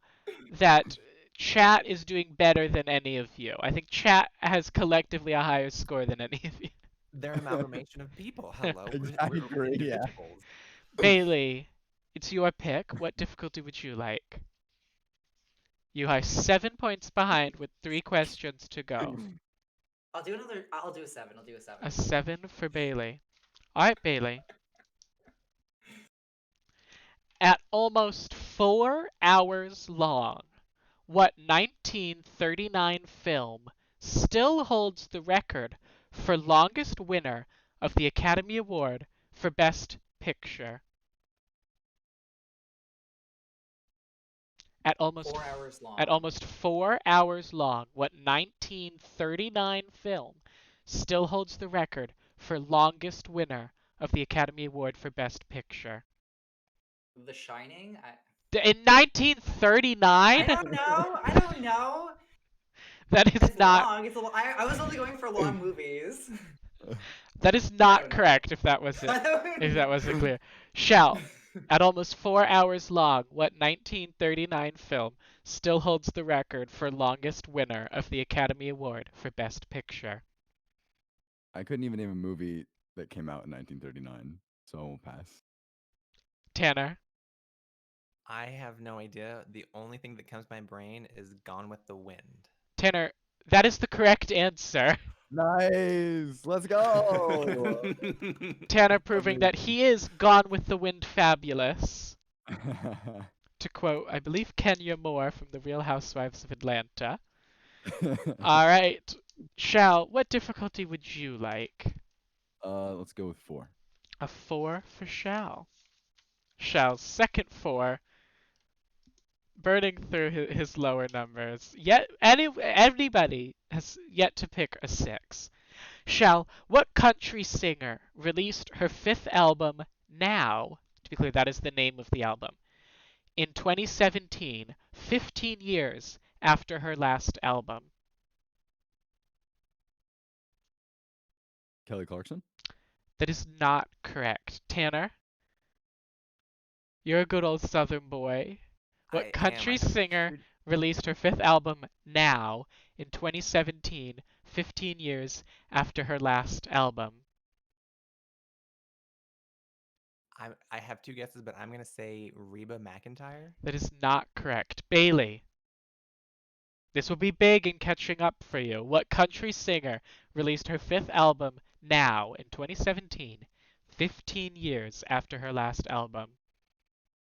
that chat is doing better than any of you. I think chat has collectively a higher score than any of you. They're an amalgamation of people. Hello. I We're agree, yeah. individuals. Bailey, it's your pick. What difficulty would you like? You are 7 points behind with 3 questions to go. I'll do another. I'll do a 7. I'll do a 7. A 7 for Bailey. Alright, Bailey. At almost 4 hours long, what 1939 film still holds the record for longest winner of the Academy Award for Best Picture? At almost 4 hours long. At almost 4 hours long, what 1939 film still holds the record for longest winner of the Academy Award for Best Picture? The Shining. In 1939? I don't know. I don't know. That is It's not long. It's a. I was only going for long movies. that is I not don't know. correct if that was it. If that wasn't clear. Shall, at almost 4 hours long, what 1939 film still holds the record for longest winner of the Academy Award for Best Picture? I couldn't even name a movie that came out in 1939, so I won't pass. Tanner? I have no idea. The only thing that comes to my brain is Gone with the Wind. Tanner, that is the correct answer. Nice. Let's go. Tanner proving that he is Gone with the Wind fabulous. To quote, I believe, Kenya Moore from The Real Housewives of Atlanta. All right. Shall, what difficulty would you like? Let's go with 4. A 4 for Shall. Shall's second 4, burning through his lower numbers. Yet anybody has yet to pick a 6. Shall, what country singer released her 5th album, Now, To be clear, that is the name of the album. In 2017, 15 years after her last album. Kelly Clarkson? That is not correct. Tanner, you're a good old Southern boy. What I am. country singer released her fifth album now in 2017, 15 years after her last album? I have two guesses, but I'm gonna say Reba McEntire. That is not correct. Bailey, this will be big in catching up for you. What country singer released her fifth album now in 2017, 15 years after her last album?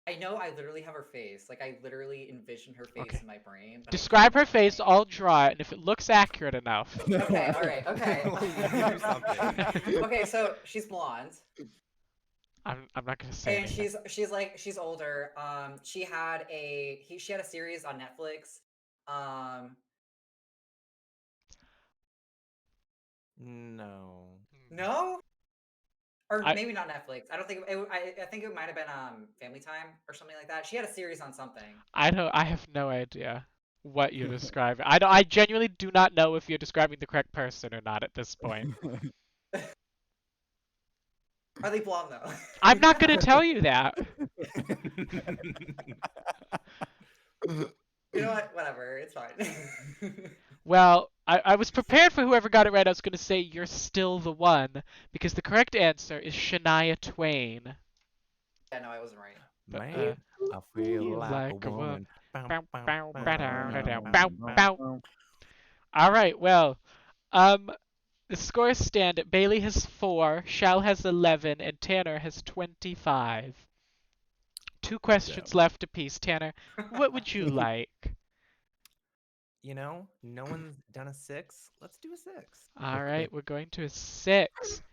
I know I literally have her face. Like I literally envision her face Okay. in my brain. But Describe I her can't face, remember I'll draw it, and if it looks accurate enough. her name. Okay, alright, okay. Do something. Okay, so she's blonde. I'm not gonna say And anything. she's older. She had a series on Netflix. No. No? Or I- maybe not Netflix. I don't think I think it might have been Family Time or something like that. She had a series on something. I have no idea what you're describing. I genuinely do not know if you're describing the correct person or not at this point. Are they blonde though? I'm not gonna tell you that. You know what? Whatever. It's fine. Well, I was prepared for whoever got it right. I was gonna say you're still the one, because the correct answer is Shania Twain. Yeah, no, I wasn't right. But, Man, I feel like a woman. Bow, bow, bow, bow. All right, well, the scores stand at Bailey has 4, Shall has 11, and Tanner has 25. 2 questions left apiece. Tanner, what would you like? You know, no one's done a 6. Let's do a 6. All right, we're going to a 6.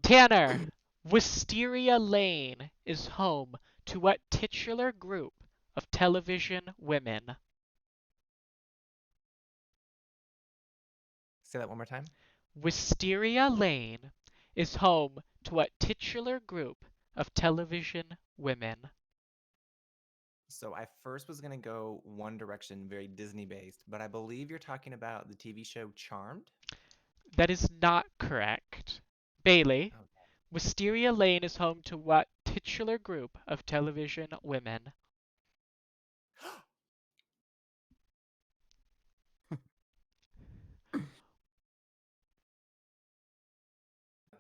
Tanner, Wisteria Lane is home to what titular group of television women? Say that one more time. Wisteria Lane is home to what titular group of television women? So I first was gonna go one direction, very Disney based, but I believe you're talking about the TV show Charmed. That is not correct. Bailey, Okay. Wisteria Lane is home to what titular group of television women?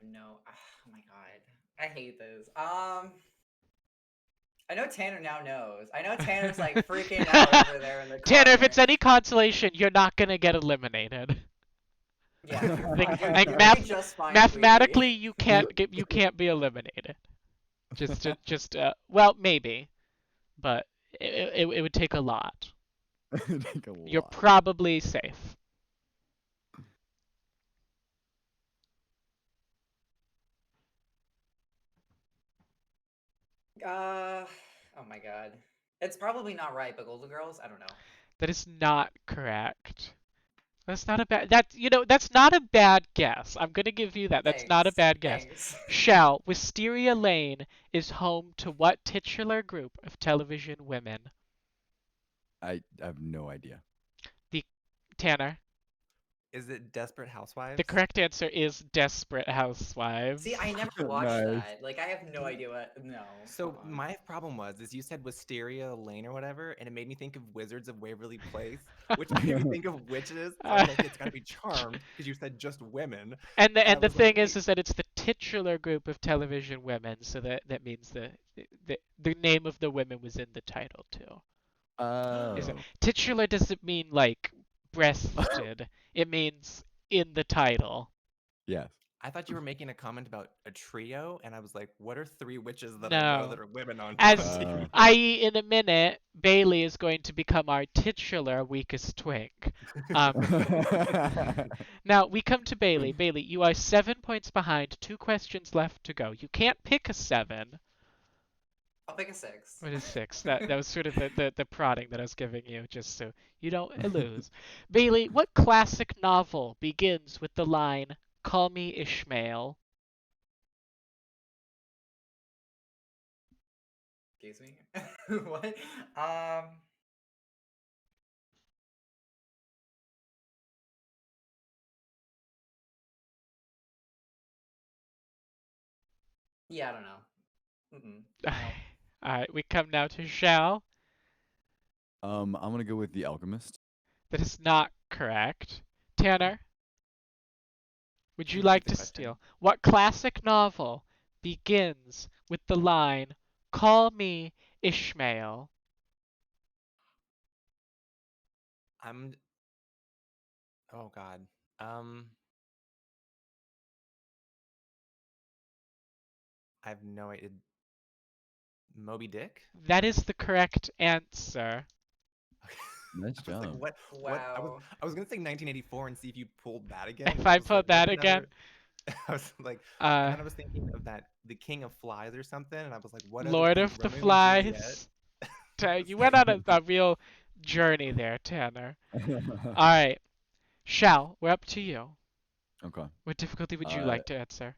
No. Oh my god. I hate this. I know Tanner now knows. I know Tanner's like freaking out over there in the corner. Tanner, if it's any consolation, you're not gonna get eliminated. Yeah. Like, You're like gonna be just fine, mathematically, sweetie. you can't be eliminated. Well, maybe, but it would take a lot. Take a You're lot. probably safe. Oh my god. It's probably not right, but Golden Girls? I don't know. That is not correct. That's not a bad that's not a bad guess. I'm gonna give you that. That's not a Thanks. bad guess. Thanks. Shall, Wisteria Lane is home to what titular group of television women? I have no idea. Tanner, Is it Desperate Housewives? the correct answer is Desperate Housewives. See, I never watched Nice. that. Like, I have no idea what. No. So come on. my problem is you said Wisteria Lane or whatever, and it made me think of Wizards of Waverly Place, which made me think of witches. So I was like, it's gotta be Charmed because you said just women. And I the was like, thing is wait. that it's the titular group of television women, so that means the name of the women was in the title too. Is it, Oh. titular doesn't mean like breasted. It means in the title. Yes. I thought you were making a comment about a trio, and I was like, what are 3 witches that I know No. that are women on As TV? i.e. in a minute, Bailey is going to become our titular Weakest Twink. Now we come to Bailey. Bailey, you are 7 points behind. 2 questions left to go. You can't pick a 7. I'll pick a 6. What is 6? That was sort of the prodding that I was giving you, just so you don't lose. Bailey, what classic novel begins with the line, "Call me Ishmael"? Excuse me. What? Yeah, I don't know. No. Alright, we come now to Shao. I'm gonna go with The Alchemist. That is not correct. Tanner, would Can you you repeat like the to question? steal? What classic novel begins with the line, "Call me Ishmael"? I'm. Oh God. Um. I have no idea. Moby Dick. That is the correct answer. Nice I was like, job. what? What? Wow. I was gonna say 1984 and see if you pulled that again. If But I I was like, put what's that again, another? I was like, and uh, then I was thinking of that, the King of Flies or something, and I was like, what other Lord thing? of the Romeo and Juliet. Flies. You went on a real journey there, Tanner. Alright, Shao, we're up to you. Okay. What difficulty would you Uh, like to answer?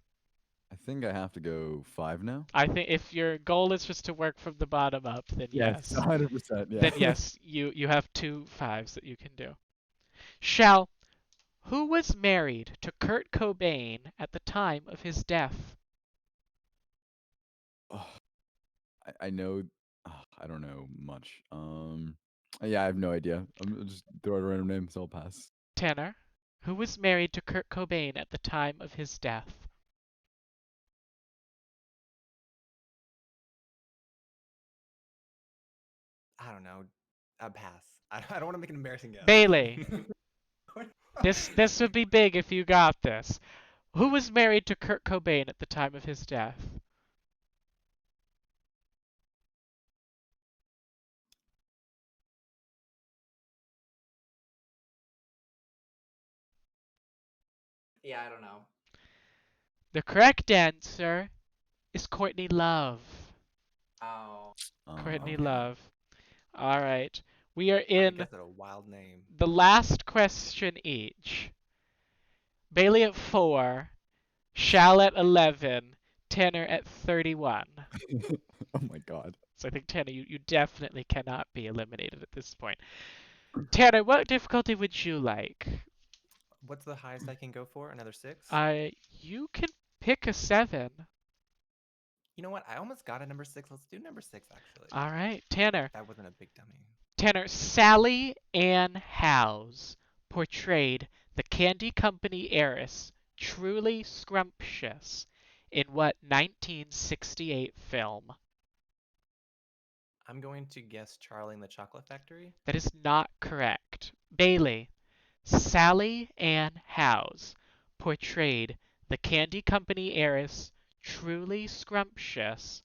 I think I have to go 5 now. I think if your goal is just to work from the bottom up, then yes. 100%. Yeah. Then yes, you have 2 5s that you can do. Shao, who was married to Kurt Cobain at the time of his death? Oh, I know. I don't know much. Yeah, I have no idea. I'm just throw out a random name, so I'll pass. Tanner, who was married to Kurt Cobain at the time of his death? I don't know. A pass. I don't want to make an embarrassing guess. Bailey, this would be big if you got this. Who was married to Kurt Cobain at the time of his death? Yeah, I don't know. The correct answer is Courtney Love. Oh. Courtney Okay. Love. All right. We are I in guess that a wild name. the last question each. Bailey at 4, Shal at 11, Tanner at 31. Oh my god. So I think, Tanner, you definitely cannot be eliminated at this point. Tanner, what difficulty would you like? What's the highest I can go for? Another 6? You can pick a 7. You know what? I almost got a number 6. Let's do number 6, actually. All right, Tanner. That wasn't a big dummy. Tanner, Sally Ann Howes portrayed the candy company heiress Truly Scrumptious in what 1968 film? I'm going to guess Charlie and the Chocolate Factory. That is not correct. Bailey, Sally Ann Howes portrayed the candy company heiress Truly Scrumptious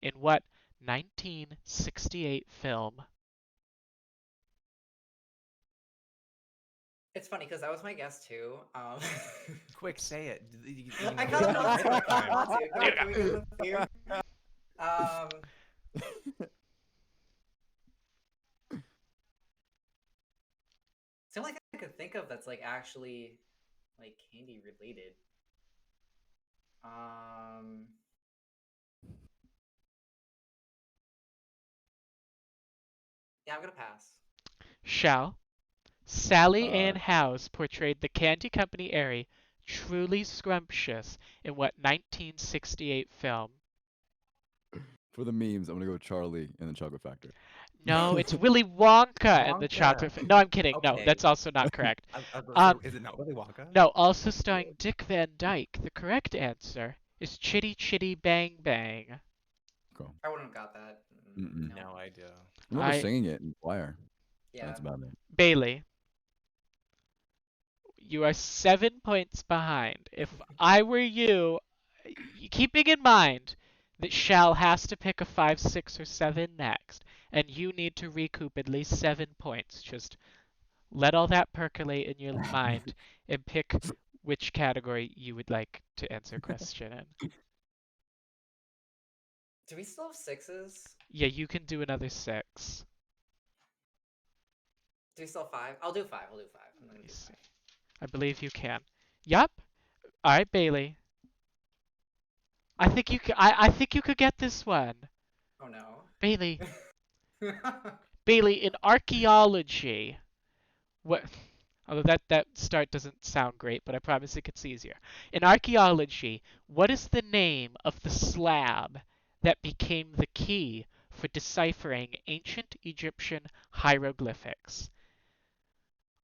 in what 1968 film? It's funny because that was my guess too. Quick, say it. I kind of want to. I kind of want to. Can we do this here? It's the only thing I could think of that's like actually like candy related. Yeah, I'm gonna pass. Shall. Sally Uh, Ann Howes portrayed the candy company heiress Truly Scrumptious in what 1968 film? for the memes, I'm gonna go with Charlie and the Chocolate Factory. No, it's Willy Wonka and the Wonka. Chocolate No, I'm kidding. No, Okay. that's also not correct. I was gonna Um, say, is it not Willy Wonka? No, also starring Dick Van Dyke. The correct answer is Chitty Chitty Bang Bang. Cool. I wouldn't have got that. Mm-mm. No idea. I remember I- singing it in choir. Yeah. That's about it. Bailey, you are 7 points behind. If I were you, keeping in mind that Shal has to pick a 5, 6, or 7 next, and you need to recoup at least 7 points. Just let all that percolate in your mind and pick which category you would like to answer question in. Do we still have 6s? Yeah, you can do another 6. Do we still have 5? I'll do 5. I'll do 5. I'm Let gonna me do see. 5. I believe you can. Yup. All right, Bailey. I think you could get this one. Oh no. Bailey, Bailey, in archaeology, what? Although that start doesn't sound great, but I promise it gets easier. In archaeology, what is the name of the slab that became the key for deciphering ancient Egyptian hieroglyphics?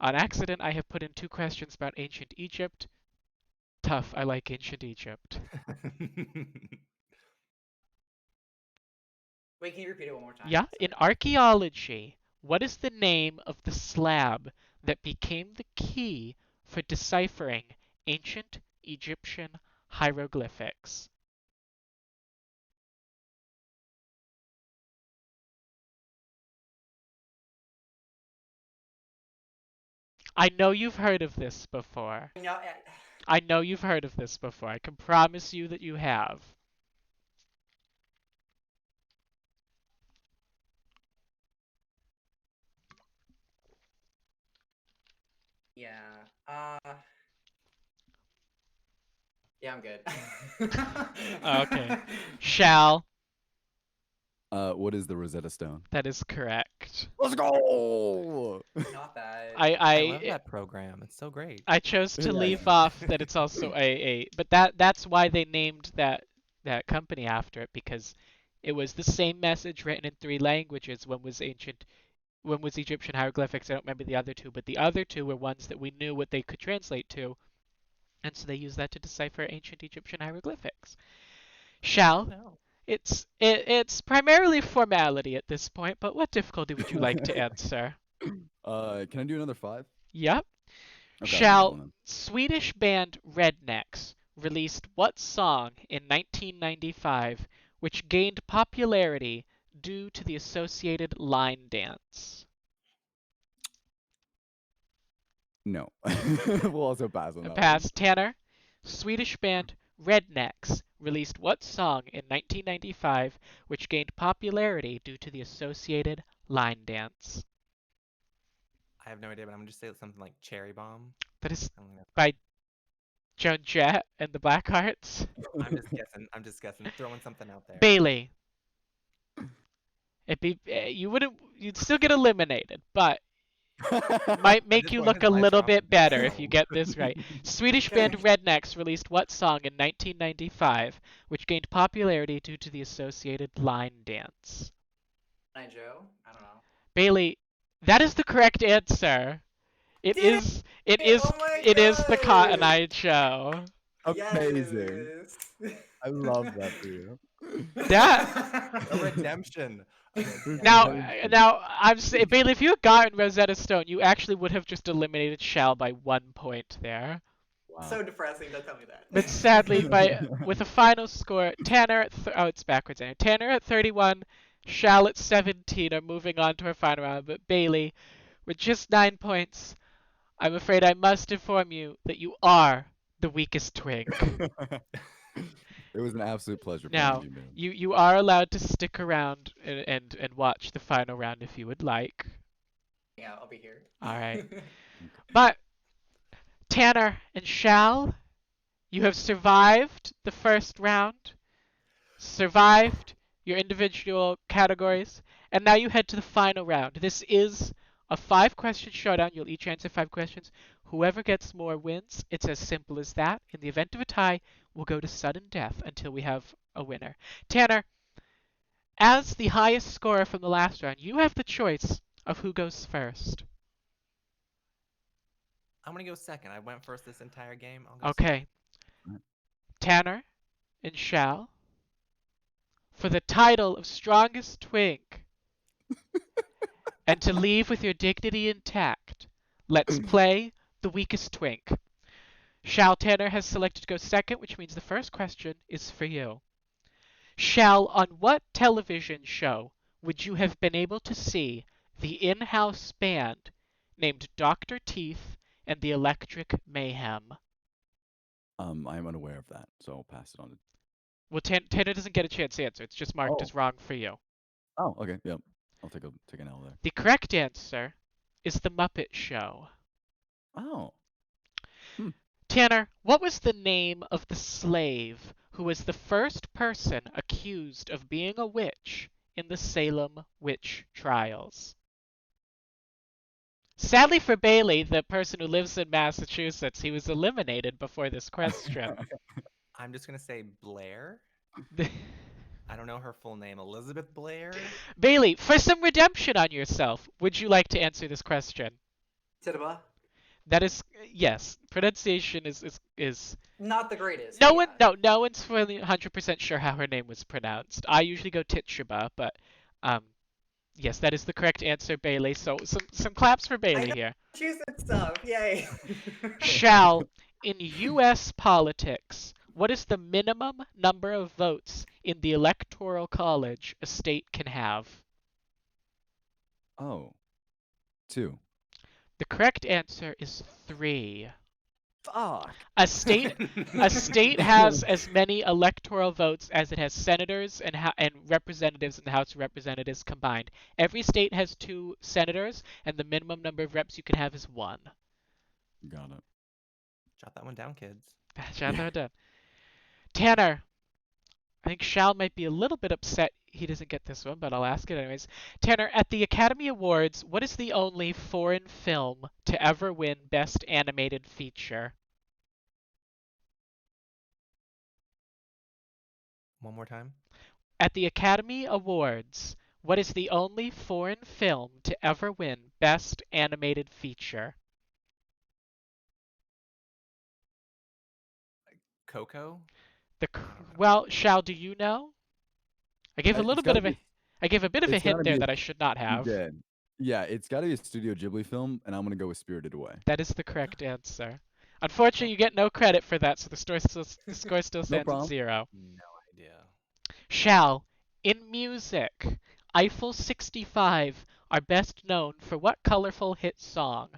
On accident, I have put in 2 questions about ancient Egypt. Tough, I like ancient Egypt. Wait, can you repeat it one more time? Yeah, in archaeology, what is the name of the slab that became the key for deciphering ancient Egyptian hieroglyphics? I know you've heard of this before. No, I know you've heard of this before. I can promise you that you have. yeah. Yeah, I'm good. Okay. Shall. What is the Rosetta Stone? That is correct. Let's go! Not bad. I love I that program. It's so great. I chose to Yeah. leave off that it's also but that's why they named that company after it, because it was the same message written in 3 languages. One was Egyptian hieroglyphics. I don't remember the other 2, but the other 2 were ones that we knew what they could translate to, and so they used that to decipher ancient Egyptian hieroglyphics. Shall. No. It's primarily formality at this point, but what difficulty would you like to answer? Can I do another 5? Yep. Okay, Shall then. Swedish band Rednecks released what song in 1995 which gained popularity due to the associated line dance? No. We'll also pass on that Pass. Tanner. Swedish band Rednecks released what song in 1995 which gained popularity due to the associated line dance? I have no idea, but I'm gonna just say something like Cherry Bomb. That is I don't know. by Joan Jett and the Blackhearts. I'm just guessing. I'm just guessing. Throwing something out there. Bailey. You'd still get eliminated, but one. might At make this you point, look it's a my little job bit to better know. if you get this right. Swedish band Rednecks released what song in 1995, which gained popularity due to the associated line dance? Night Joe? I don't know. Bailey, that is the correct answer. It Did is. It is. Oh my It is the Cotton God! Eye Show. Amazing. Yes. I love that for you. That- A redemption. Now, I'm saying, Bailey, if you had gotten Rosetta Stone, you actually would have just eliminated Shall by 1 point there. Wow. So depressing. Don't tell me that. But sadly, with a final score, Tanner at it's backwards. Tanner at 31, Shall at 17 are moving on to our final round. But Bailey, with just 9 points, I'm afraid I must inform you that you are the weakest twink. It was an absolute pleasure Now, playing you, man. you are allowed to stick around and watch the final round if you would like. Yeah, I'll be here. All right. But Tanner and Shal, you have survived the first round, survived your individual categories, and now you head to the final round. This is a 5-question showdown. You'll each answer 5 questions. Whoever gets more wins. It's as simple as that. In the event of a tie, we'll go to sudden death until we have a winner. Tanner, as the highest scorer from the last round, you have the choice of who goes first. I'm gonna go second. I went first this entire game. I'll go Okay. Right. Tanner and Shal, for the title of strongest twink, and to leave with your dignity intact, let's play the weakest twink. Shal, Tanner has selected to go second, which means the first question is for you. Shal, on what television show would you have been able to see the in-house band named Dr. Teeth and the Electric Mayhem? I am unaware of that, so I'll pass it on to. Well, Tanner doesn't get a chance to answer. It's just marked Oh. as wrong for you. Oh, okay, yep. I'll take an L there. The correct answer is The Muppet Show. Oh. Tanner, what was the name of the slave who was the first person accused of being a witch in the Salem witch trials? Sadly for Bailey, the person who lives in Massachusetts, he was eliminated before this question. I'm just gonna say Blair. I don't know her full name. Elizabeth Blair? Bailey, for some redemption on yourself, would you like to answer this question? Tidaba. That is, yes. Pronunciation is Not the greatest. no but one, yeah. no one's really 100% sure how her name was pronounced. I usually go Tituba, but yes, that is the correct answer, Bailey. So some claps for I Bailey know here. Massachusetts stuff. Yay. Shall, in U.S. politics, what is the minimum number of votes in the Electoral College a state can have? Oh, 2. The correct answer is 3. Fuck. A state has as many electoral votes as it has senators and representatives in the House of Representatives combined. Every state has 2 senators, and the minimum number of reps you can have is 1. Got it. Jot that one down, kids. Done. Tanner, I think Shal might be a little bit upset he doesn't get this one, but I'll ask it anyways. Tanner, at the Academy Awards, what is the only foreign film to ever win Best Animated Feature? One more time. At the Academy Awards, what is the only foreign film to ever win Best Animated Feature? Coco? Well, Shal, do you know? I gave a It's little bit gotta of a be. I gave a bit of a It's hint gotta there be. that I should not You have. did. Yeah, it's got to be a Studio Ghibli film, and I'm gonna go with Spirited Away. That is the correct answer. Unfortunately, you get no credit for that, so the score still stands at problem. 0. No idea. Shal, in music, Eiffel 65 are best known for what colorful hit song?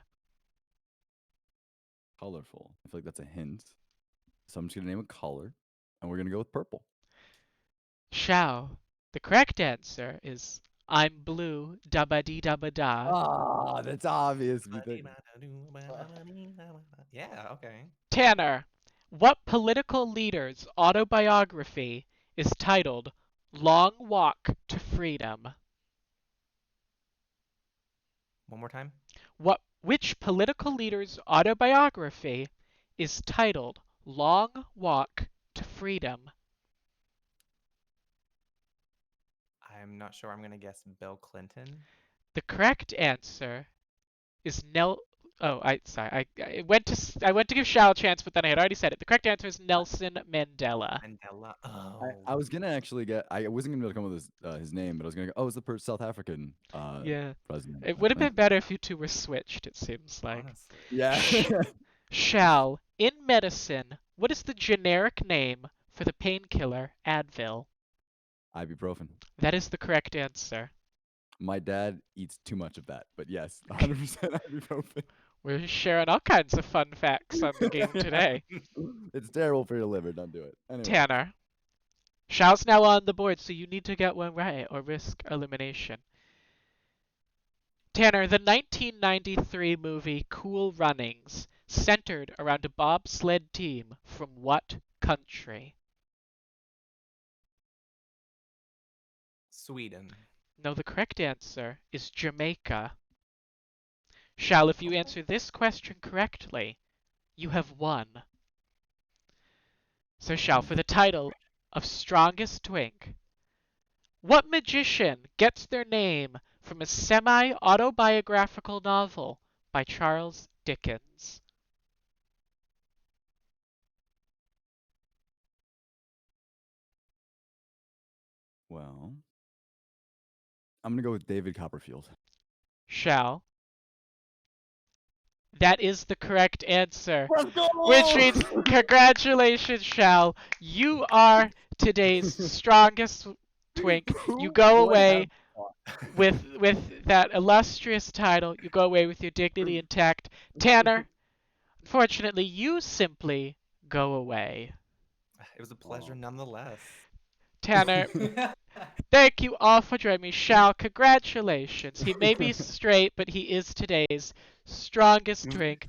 Colorful. I feel like that's a hint. So I'm just gonna name a color, and we're gonna go with purple. Shal, the correct answer is I'm blue, dabba dee dabba da. Ah, that's obvious. Yeah, okay. Tanner, what political leader's autobiography is titled Long Walk to Freedom? One more time. Which political leader's autobiography is titled Long Walk to Freedom? I'm not sure. I'm gonna guess Bill Clinton. The correct answer is I went to give Shao a chance, but then I had already said it. The correct answer is Nelson Mandela. Mandela. I Oh. was gonna actually get. I wasn't gonna be able to come up with his name, but I was gonna go. Oh, it's the South African Yeah. president. It would have been better if you two were switched, it seems like. Honestly. Yeah. Shall, in medicine, what is the generic name for the painkiller Advil? Ibuprofen. That is the correct answer. My dad eats too much of that, but yes, 100% ibuprofen. We're sharing all kinds of fun facts on the game today. It's terrible for your liver. Don't do it. Anyway. Tanner. Shal's now on the board, so you need to get one right or risk elimination. Tanner, the 1993 movie Cool Runnings centered around a bobsled team from what country? Sweden. No, the correct answer is Jamaica. Shall, if you answer this question correctly, you have won. So Shall, for the title of Strongest Twink, what magician gets their name from a semi-autobiographical novel by Charles Dickens? Well, I'm gonna go with David Copperfield. Shall. That is the correct answer. Let's go! Which means, congratulations, Shal. You are today's strongest twink. You go away with that illustrious title. You go away with your dignity intact. Tanner, unfortunately, you simply go away. It was a pleasure nonetheless. Tanner, thank you all for joining me. Shal, congratulations. He may be straight, but he is today's strongest twink.